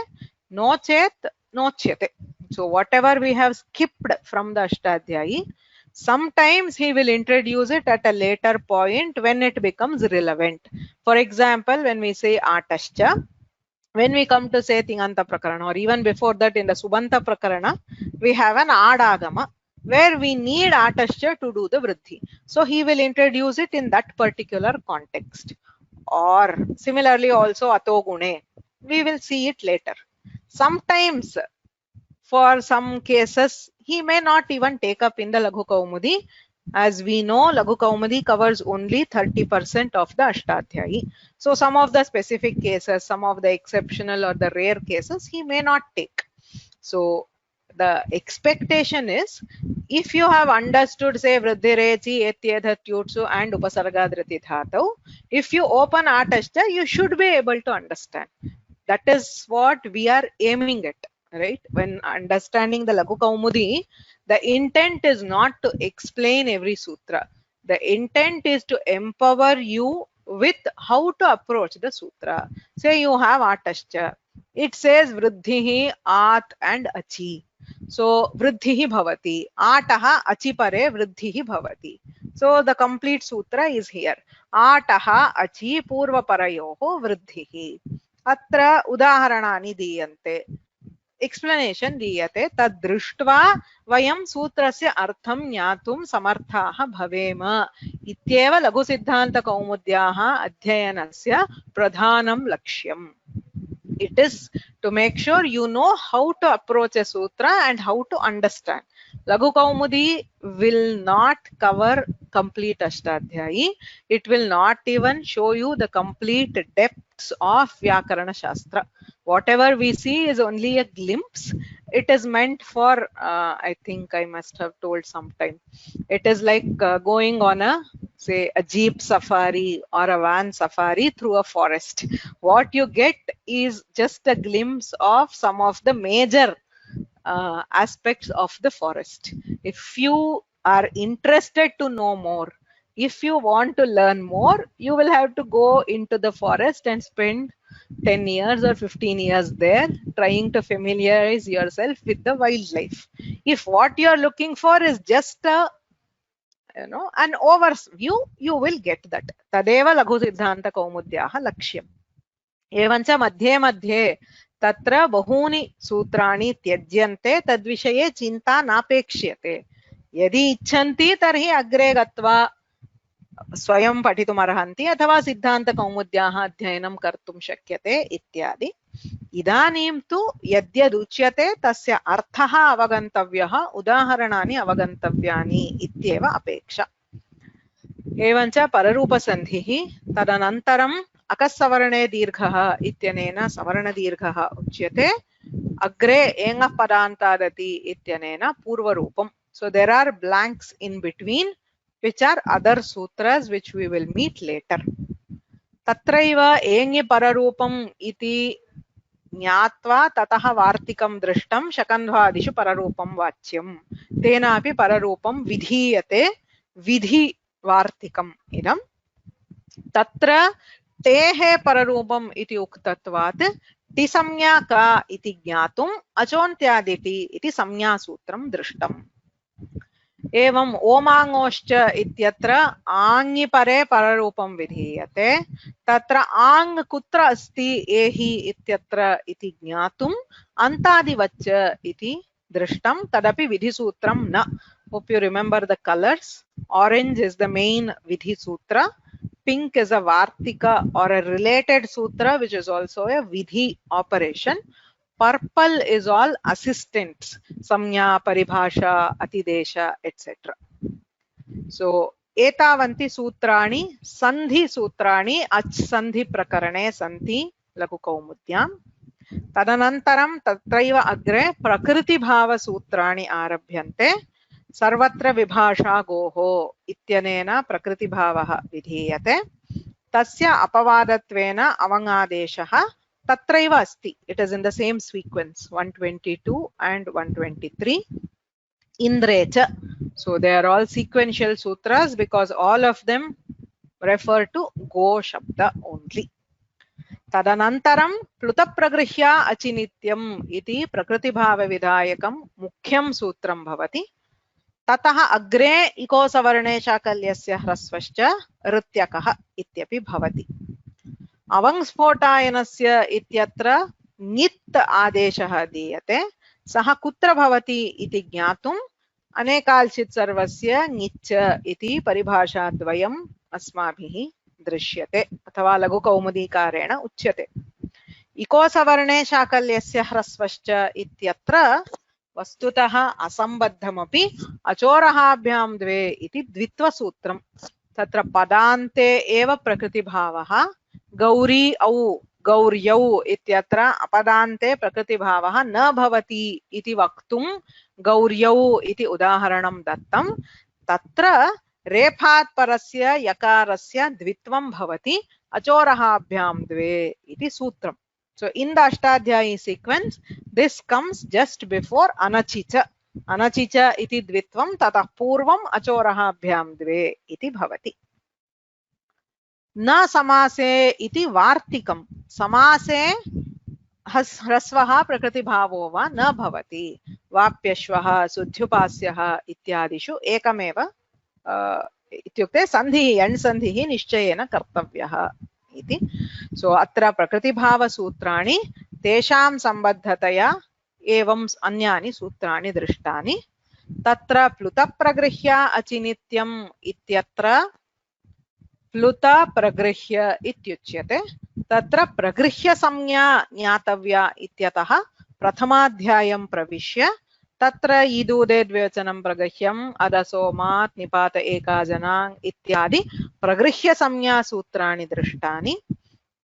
नो चेत् नोच्यते। So whatever we have skipped from the Ashtadhyayi, sometimes he will introduce it at a later point when it becomes relevant. For example, when we say Atascha, when we come to say Tinganta Prakarana, or even before that in the Subanta Prakarana, we have an Adagama where we need Atascha to do the Vriddhi. So he will introduce it in that particular context. Or similarly also Atogune, we will see it later. Sometimes for some cases he may not even take up in the Laghu Kaumudi. As we know, Laghu Kaumudi covers only 30% of the Ashtadhyayi. So some of the specific cases, some of the exceptional or the rare cases, he may not take. So the expectation is, if you have understood, say, Vriddhirechi, Etyedhatyutsu and Upasargadriti Dhatau, if you open Atashta, you should be able to understand. That is what we are aiming at, right? When understanding the Laghu Kaumudi, the intent is not to explain every sutra. The intent is to empower you with how to approach the sutra. Say you have Atashcha. It says Vriddhihi, At and Achi. So Vriddhihi Bhavati. Ataha Achipare Vriddhihi Bhavati. So the complete sutra is here. Ataha Achi Purva Parayoho Vriddhihi. Atra Udaharanani Diyante. Explanation diyate tad drishtva vayam sutrasya artham jnatum samarthaah bhavema ityeva laghu siddhanta kaumudyaah adhyayanasya pradhanam lakshyam. It is to make sure you know how to approach a sutra and how to understand. Laghu Kaumudi will not cover complete Ashtadhyayi. It will not even show you the complete depths of Vyakarana Shastra. Whatever we see is only a glimpse. It is meant for, I think I must have told sometime, it is like going on a, say, a jeep safari or a van safari through a forest. What you get is just a glimpse of some of the major aspects of the forest. If you are interested to know more, if you want to learn more, you will have to go into the forest and spend 10 years or 15 years there trying to familiarize yourself with the wildlife. If what you are looking for is just a, an overview, you will get that. Tadeva Laghu Siddhanta Kaumudyaah Lakshyam. Evancha madhye madhye tatra bahuni sutrani tyajyante tadvishaye chinta napekshiyate. Yadi icchanti tarhi agre gatva स्वयं पठितुमर्हन्ति अथवा सिद्धान्तकौमुद्याः अध्ययनं कर्तुं शक्यते इत्यादि. इदानीं तु यद्यदुच्यते तस्य अर्थः अवगन्तव्यः, उदाहरणानि अवगन्तव्यानि इत्येव अपेक्षा. एवञ्च पररूपसन्धिः, तदनन्तरम् अकस्सवर्णे दीर्घः इत्यनेन सवर्णदीर्घः उच्यते अग्रे एङः पदान्तादति इत्यनेन पूर्वरूपम् so there are blanks in between which are other sutras which we will meet later तत्रैव एङि पररूपम् इति ज्ञात्वा ततः वार्तिकं दृष्टं शकन्ध्वादिषु पररूपं वाच्यं तेनापि पररूपं विधीयते विधि वार्तिकम् इदं तत्र तेः पररूपम् इति उक्तत्वात् टिसंज्ञा का इति ज्ञातुम् अचोन्त्यादिटि इति संज्ञासूत्रं दृष्टम् एवं ओमाङोश्च इत्यत्र आङि परे पररूपं विधीयते तत्र आङ् कुत्र अस्ति एहि इत्यत्र इति ज्ञातुम् अन्तादिवच्च इति दृष्टं तदपि विधिसूत्रं न hope you remember the colors orange is the main vidhi sutra pink is a vartika or a related sutra which is also a vidhi operation purple is all assistants samnya paribhasha atidesha etc so एतावन्ति सूत्राणि सन्धि सूत्राणि अच् सन्धि प्रकरणे सन्ति लघुकौमुद्यां तदनन्तरं तत्रैव अग्रे प्रकृतिभाव सूत्राणि आरभ्यन्ते सर्वत्र विभाषा गोः इत्यनेन प्रकृतिभावः विधीयते तस्य अपवादत्वेन अवङादेशः तत्रैव अस्ति it is in the same sequence 122 and 123 Indre cha. So they are all sequential sutras because all of them refer to go shabda only. Tadanantaram plutapragrihya achinityam iti prakritibhava vidayakam mukhyam sutram bhavati. Tataha agre iko savarne shakalyasya hrasvascha rityakah ityapi bhavati. Avangsfotayanasya ityatra nit adeshah diyate. सः कुत्र भवति इति ज्ञातुम् अनेकाल्चित् सर्वस्य ङिच् इति परिभाषाद्वयम् अस्माभिः दृश्यते अथवा लघुकौमुदीकारेण उच्यते इको सवर्णे शाकल्यस्य ह्रस्वश्च इत्यत्र वस्तुतः असम्बद्धमपि अचोरहाभ्यां द्वे इति द्वित्वसूत्रम् तत्र पदान्ते एव प्रकृतिभावः गौरी औ गौर्यौ इत्यत्र अपदान्ते प्रकृतिभावः न भवति इति वक्तुं गौर्यौ इति उदाहरणं दत्तं तत्र रेफात् परस्य यकारस्य द्वित्वं भवति अचोरहाभ्यां द्वे इति सूत्रम् so in the ashtadhyayi sequence this comes just before anachicha anachicha iti dvitvam tatah purvam achorahabhyam dve iti bhavati न समासे इति वार्तिकं समासे ह्रस्वः प्रकृतिभावो वा न भवति वाप्यश्वः सुध्युपास्यः इत्यादिषु एकमेव इत्युक्ते सन्धिः एण् सन्धिः निश्चयेन कर्तव्यः इति सो अत्र प्रकृतिभावसूत्राणि तेषां सम्बद्धतया एवं अन्यानि सूत्राणि दृष्टानि तत्र प्लुतप्रगृह्य अचिनित्यम् इत्यत्र प्लुत प्रगृह्य इत्युच्यते तत्र प्रगृह्य संज्ञा ज्ञातव्या इत्यतः प्रथमाध्यायं प्रविश्य तत्र ईदूदे द्विवचनं प्रगृह्यम् अदसोमात् निपात एकाजनाङ् इत्यादि प्रगृह्य संज्ञा सूत्राणि दृष्टानि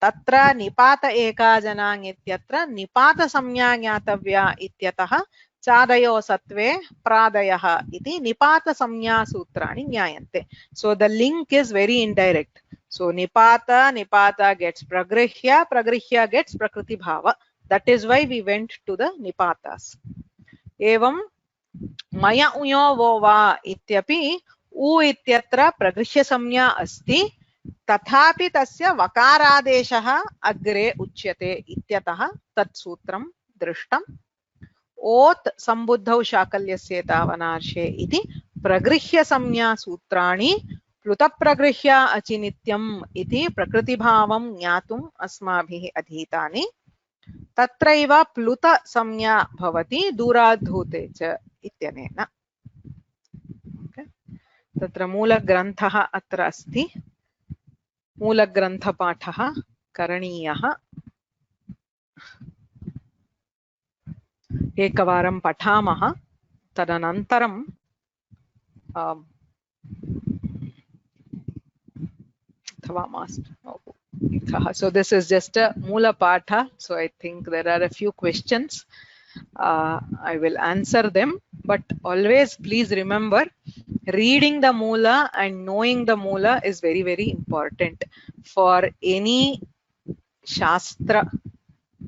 तत्र निपात एकाजनाङ् इत्यत्र निपात संज्ञा ज्ञातव्या इत्यतः चादयो सत्वे प्रादयः इति निपात संज्ञा सूत्राणि ज्ञायन्ते so the link is very indirect so nipata gets pragrihya gets prakriti bhava that is why we went to the nipatas evam maya uyo vo va ityapi u ityatra pragrihya samya asti तथापि तस्य वकारादेशः अग्रे उच्यते इत्यतः तत् सूत्रं दृष्टम् ओत् सम्बुद्धौ शाकल्यस्य तावनार्षे इति प्रगृह्य संज्ञा सूत्राणि प्लुतप्रगृह्य अचिनित्यम् इति प्रकृतिभावं ज्ञातुम् अस्माभिः अधीतानि तत्रैव प्लुत संज्ञा भवति दूराद्धूते च इत्यनेन तत्र मूलग्रन्थः अत्र अस्ति मूलग्रन्थपाठः करणीयः एकवारं पठामः तदनन्तरं अथवा master So this is just a Mula Patha. So I think there are a few questions. I will answer them, but always please remember, reading the Mula and knowing the Mula is very, very important for any Shastra.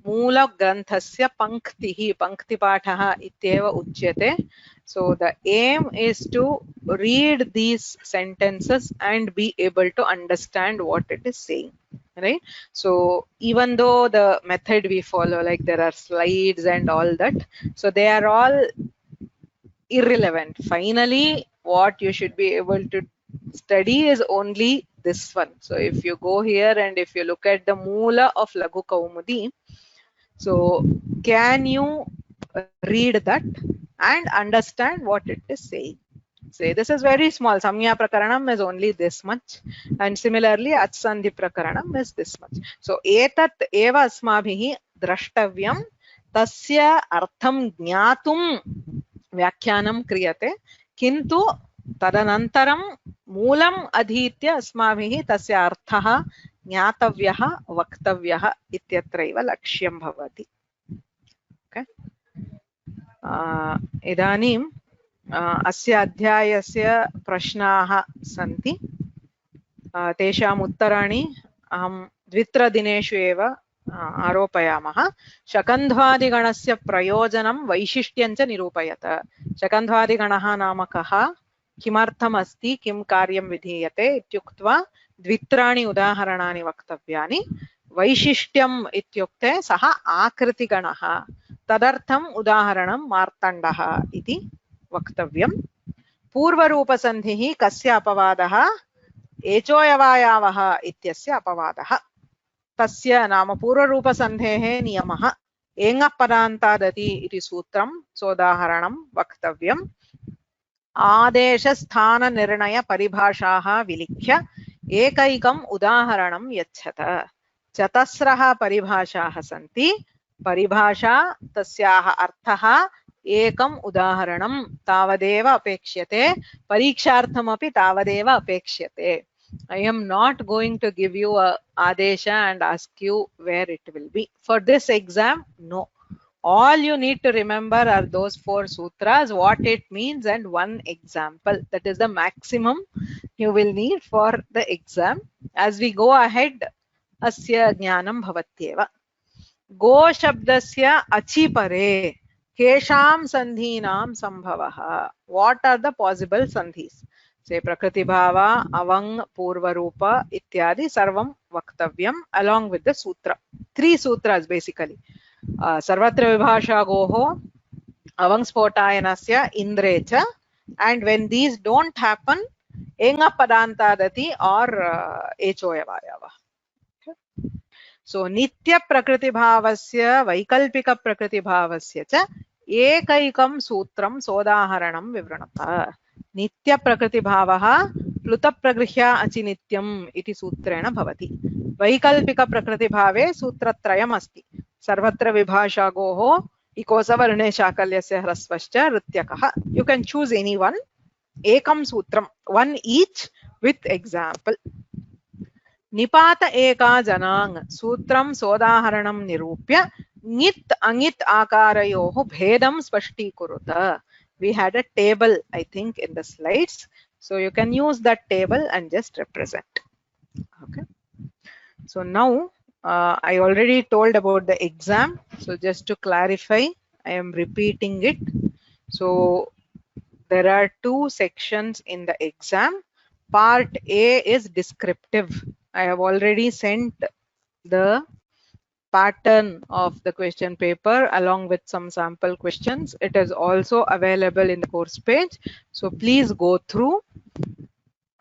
Mula Granthasya Panktihi, Pankti Pathaha ityeva uchyate. So the aim is to read these sentences and be able to understand what it is saying, right? So even though the method we follow, like there are slides and all that, so they are all irrelevant. Finally, what you should be able to study is only this one. So if you go here and if you look at the Mula of Laghu Kaumudi, so can you read that and understand what it is saying? Say this is very small. Samya Prakaranam is only this much, and similarly Atsandhi Prakaranam is this much. So etat eva asmabhihi drashtavyam tasya artham jnatum व्याख्यानं क्रियते, किन्तु तदनन्तरं मूलम् अधीत्य अस्माभिः तस्य अर्थः ज्ञातव्यः वक्तव्यः इत्यत्रैव लक्ष्यं भवति. इदानीं अस्य अध्यायस्य प्रश्नाः सन्ति, तेषाम् उत्तराणि अहं द्वित्रदिनेषु एव आरोपयामः. शकन्ध्वादिगणस्य प्रयोजनं वैशिष्ट्यं च निरूपयत. शकन्ध्वादिगणः नाम कः, किमर्थम् अस्ति, किं कार्यं विधीयते इत्युक्त्वा द्वित्राणि उदाहरणानि वक्तव्यानि. वैशिष्ट्यम् इत्युक्ते सः आकृतिगणः, तदर्थम् उदाहरणं मार्तण्डः इति वक्तव्यम्. पूर्वरूपसन्धिः कस्य अपवादः, एचोयवायावः इत्यस्य अपवादः. तस्य नाम पूर्वरूपसन्धेः नियमः एङपदान्तादति इति सूत्रं सोदाहरणं वक्तव्यम्. आदेशस्थाननिर्णयपरिभाषाः विलिख्य एकैकम् उदाहरणं यच्छत. चतस्रः परिभाषाः सन्ति. परिभाषा तस्याः अर्थः एकम् उदाहरणं तावदेव अपेक्ष्यते. परीक्षार्थमपि तावदेव अपेक्ष्यते. I am not going to give you a adesha and ask you where it will be. For this exam, no. All you need to remember are those 4 sutras, what it means, and one example. That is the maximum you will need for the exam. As we go ahead, asya jnanam bhavatyeva. Go shabdasya achi pare kesham sandhinam sambhavaha. What are the possible sandhis? Say prakriti bhava, avang, purvarupa ityadi sarvam vaktavyam along with the sutra. 3 sutras basically. Sarvatra vibhasha goho, avang spotayanasya, indrecha, and when these don't happen, enga padantadati or echoyavayava. So nitya prakriti bhavasya vaikalpika prakriti bhavasya cha ekaikam sutram sodaharanam vivranata. नित्य प्रकृति भावः प्लुत प्रगृह्य अचिनित्यम् इति सूत्रेण भवति. वैकल्पिक प्रकृति भावे सूत्रत्रयम् अस्ति. सर्वत्र विभाषागोः इकोसवर्णे शाकल्यस्य ह्रस्वश्च ऋत्यकः. You can choose any one. एकं सूत्रं, one each with example. निपात एका जनाङ् सूत्रं सोदाहरणं निरूप्य ङित् अङित् आकारयोः भेदं स्पष्टीकुरुत. We had a table, I think, in the slides, so you can use that table and just represent. Okay. So now I already told about the exam, so just to clarify, I am repeating it. So there are 2 sections in the exam. Part A is descriptive. I have already sent the pattern of the question paper along with some sample questions. It is also available in the course page, so please go through.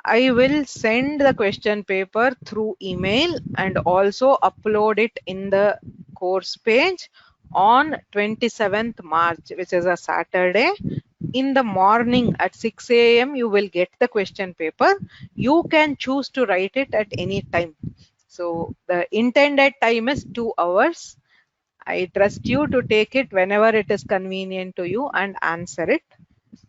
I will send the question paper through email and also upload it in the course page on 27th March, which is a Saturday. In the morning at 6 AM you will get the question paper. You can choose to write it at any time. So the intended time is 2 hours. I trust you to take it whenever it is convenient to you and answer it.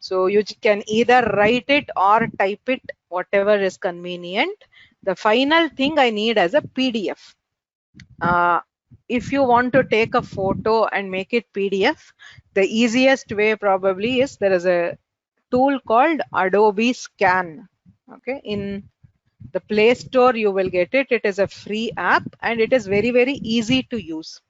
So you can either write it or type it, whatever is convenient. The final thing I need as a PDF. If you want to take a photo and make it PDF, the easiest way probably is there is a tool called Adobe Scan. Okay, in the Play Store you will get it. It is a free app and it is very, very easy to use.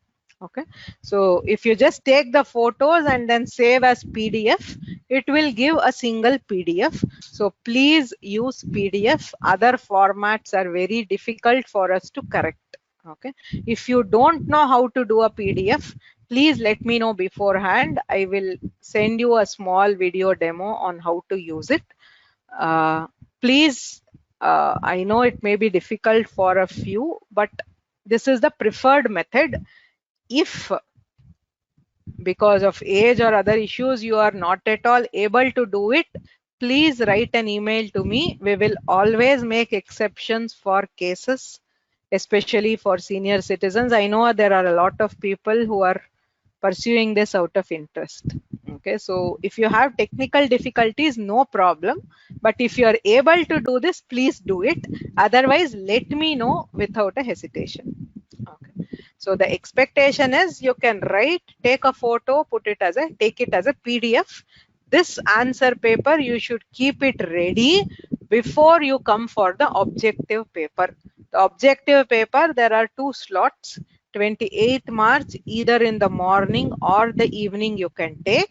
Okay, so if you just take the photos and then save as PDF, it will give a single PDF. So please use PDF. Other formats are very difficult for us to correct. Okay, if you don't know how to do a PDF, please let me know beforehand. I will send you a small video demo on how to use it. Please, I know it may be difficult for a few, but this is the preferred method. If because of age or other issues you are not at all able to do it, please write an email to me. We will always make exceptions for cases, especially for senior citizens. I know there are a lot of people who are pursuing this out of interest. Okay, so if you have technical difficulties, no problem, but if you are able to do this, please do it. Otherwise, let me know without a hesitation. Okay, so the expectation is you can write, take a photo, take it as a PDF. This answer paper, you should keep it ready before you come for the objective paper. The objective paper, there are 2 slots, 28th March, either in the morning or the evening you can take.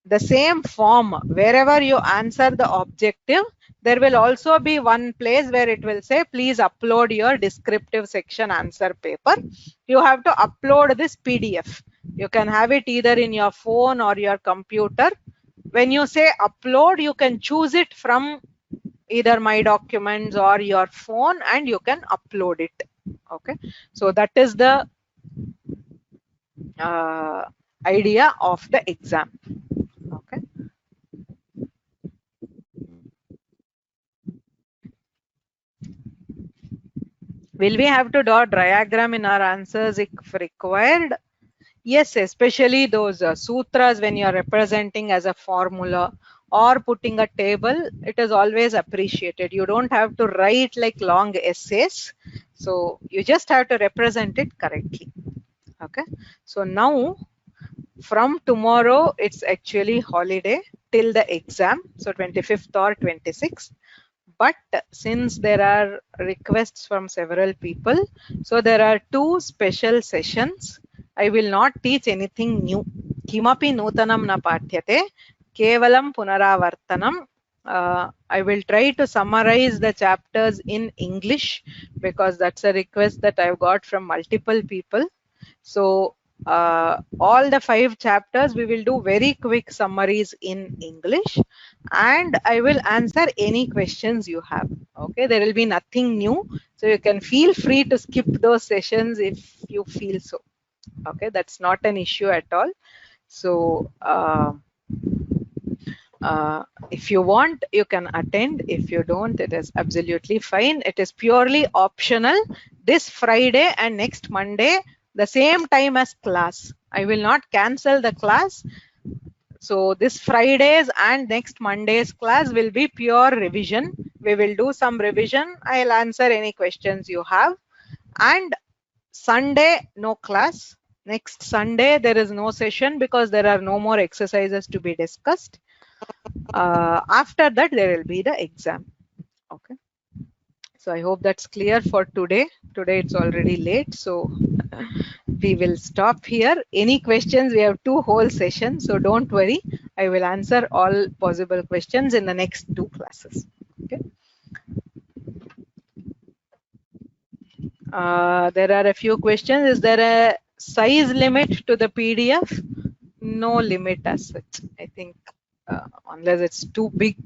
The same form, wherever you answer the objective, there will also be one place where it will say, please upload your descriptive section answer paper. You have to upload this PDF. You can have it either in your phone or your computer. When you say upload, you can choose it from either My Documents or your phone and you can upload it. Okay, so that is the idea of the exam. Okay. Will we have to draw diagram in our answers if required? Yes, especially those sutras when you are representing as a formula or putting a table, it is always appreciated. You don't have to write like long essays. So you just have to represent it correctly. Okay. So now from tomorrow, it's actually holiday till the exam. So 25th or 26th. But since there are requests from several people, so there are 2 special sessions. I will not teach anything new. Kimapi nutanam na pathyate, kevalam punaravartanam. I will try to summarize the chapters in English because that's a request that I've got from multiple people. So all the 5 chapters we will do very quick summaries in English and I will answer any questions you have. Okay, there will be nothing new, so you can feel free to skip those sessions if you feel so. Okay, that's not an issue at all. So if you want, you can attend. If you don't, it is absolutely fine. It is purely optional. This Friday and next Monday, the same time as class. I will not cancel the class. So this Friday's and next Monday's class will be pure revision. We will do some revision. I'll answer any questions you have. And Sunday, no class. Next Sunday, there is no session because there are no more exercises to be discussed. After that, there will be the exam. Okay. So I hope that's clear for today. Today it's already late, so we will stop here. Any questions? We have 2 whole sessions, so don't worry. I will answer all possible questions in the next 2 classes. Okay. There are a few questions. Is there a size limit to the PDF? No limit as such. I think unless it's too big,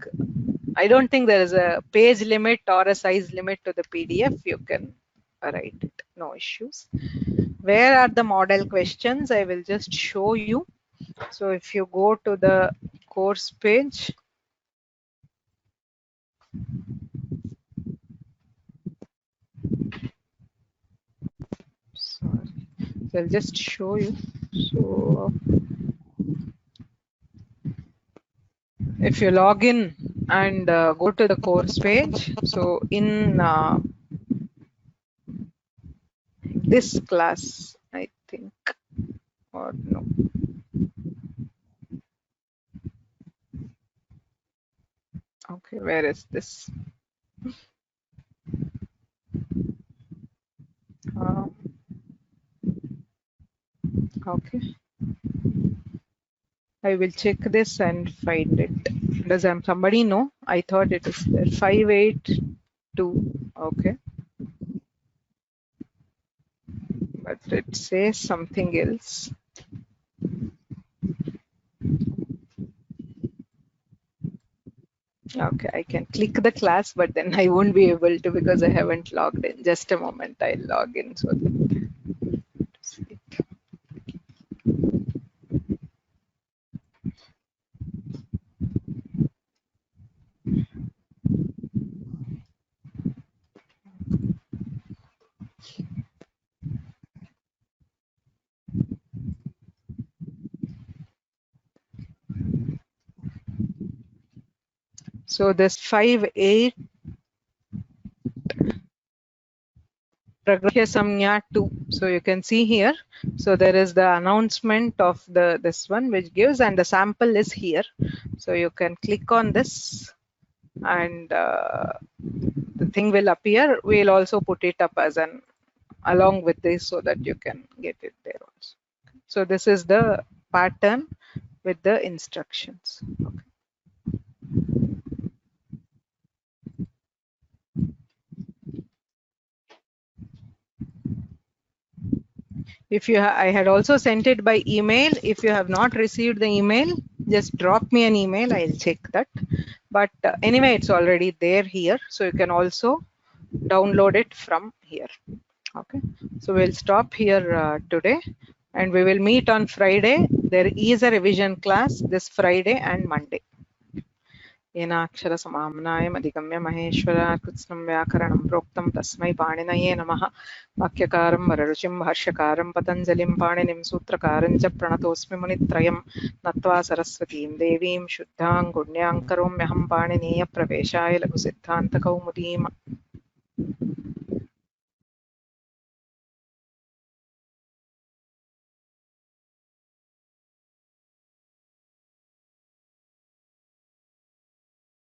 I don't think there is a page limit or a size limit to the PDF. You can write it, no issues. Where are the model questions? I will just show you. So if you go to the course page, sorry, so I'll just show you. So if you log in and go to the course page. So in this class, I think, or no. Okay, where is this? Uh, okay, I will check this and find it. Does somebody know? I thought it is there. 582. Okay, but it says something else. Okay, I can click the class, but then I won't be able to because I haven't logged in. Just a moment, I'll log in so that. So this 5.8 Pragrahya Samnya 2. So you can see here. So there is the announcement of this one which gives, and the sample is here. So you can click on this and the thing will appear. We'll also put it up as an along with this so that you can get it there also. So this is the pattern with the instructions. Okay. If you I had also sent it by email. If you have not received the email, just drop me an email. I'll check that. But anyway, it's already there here. So you can also download it from here. Okay. So we'll stop here today and we will meet on Friday. There is a revision class this Friday and Monday. येनाक्षरसमाम्नायम् अधिगम्य महेश्वरात् कृत्स्नं व्याकरणं प्रोक्तं तस्मै पाणिनये नमः। वाक्यकारं वररुचिं भाष्यकारं पतञ्जलिं पाणिनिं सूत्रकारं च प्रणतोऽस्मि मुनित्रयं नत्वा सरस्वतीं देवीं शुद्धां गुण्यां करोम्यहं पाणिनीयप्रवेशाय लघुसिद्धान्तकौमुदीम्।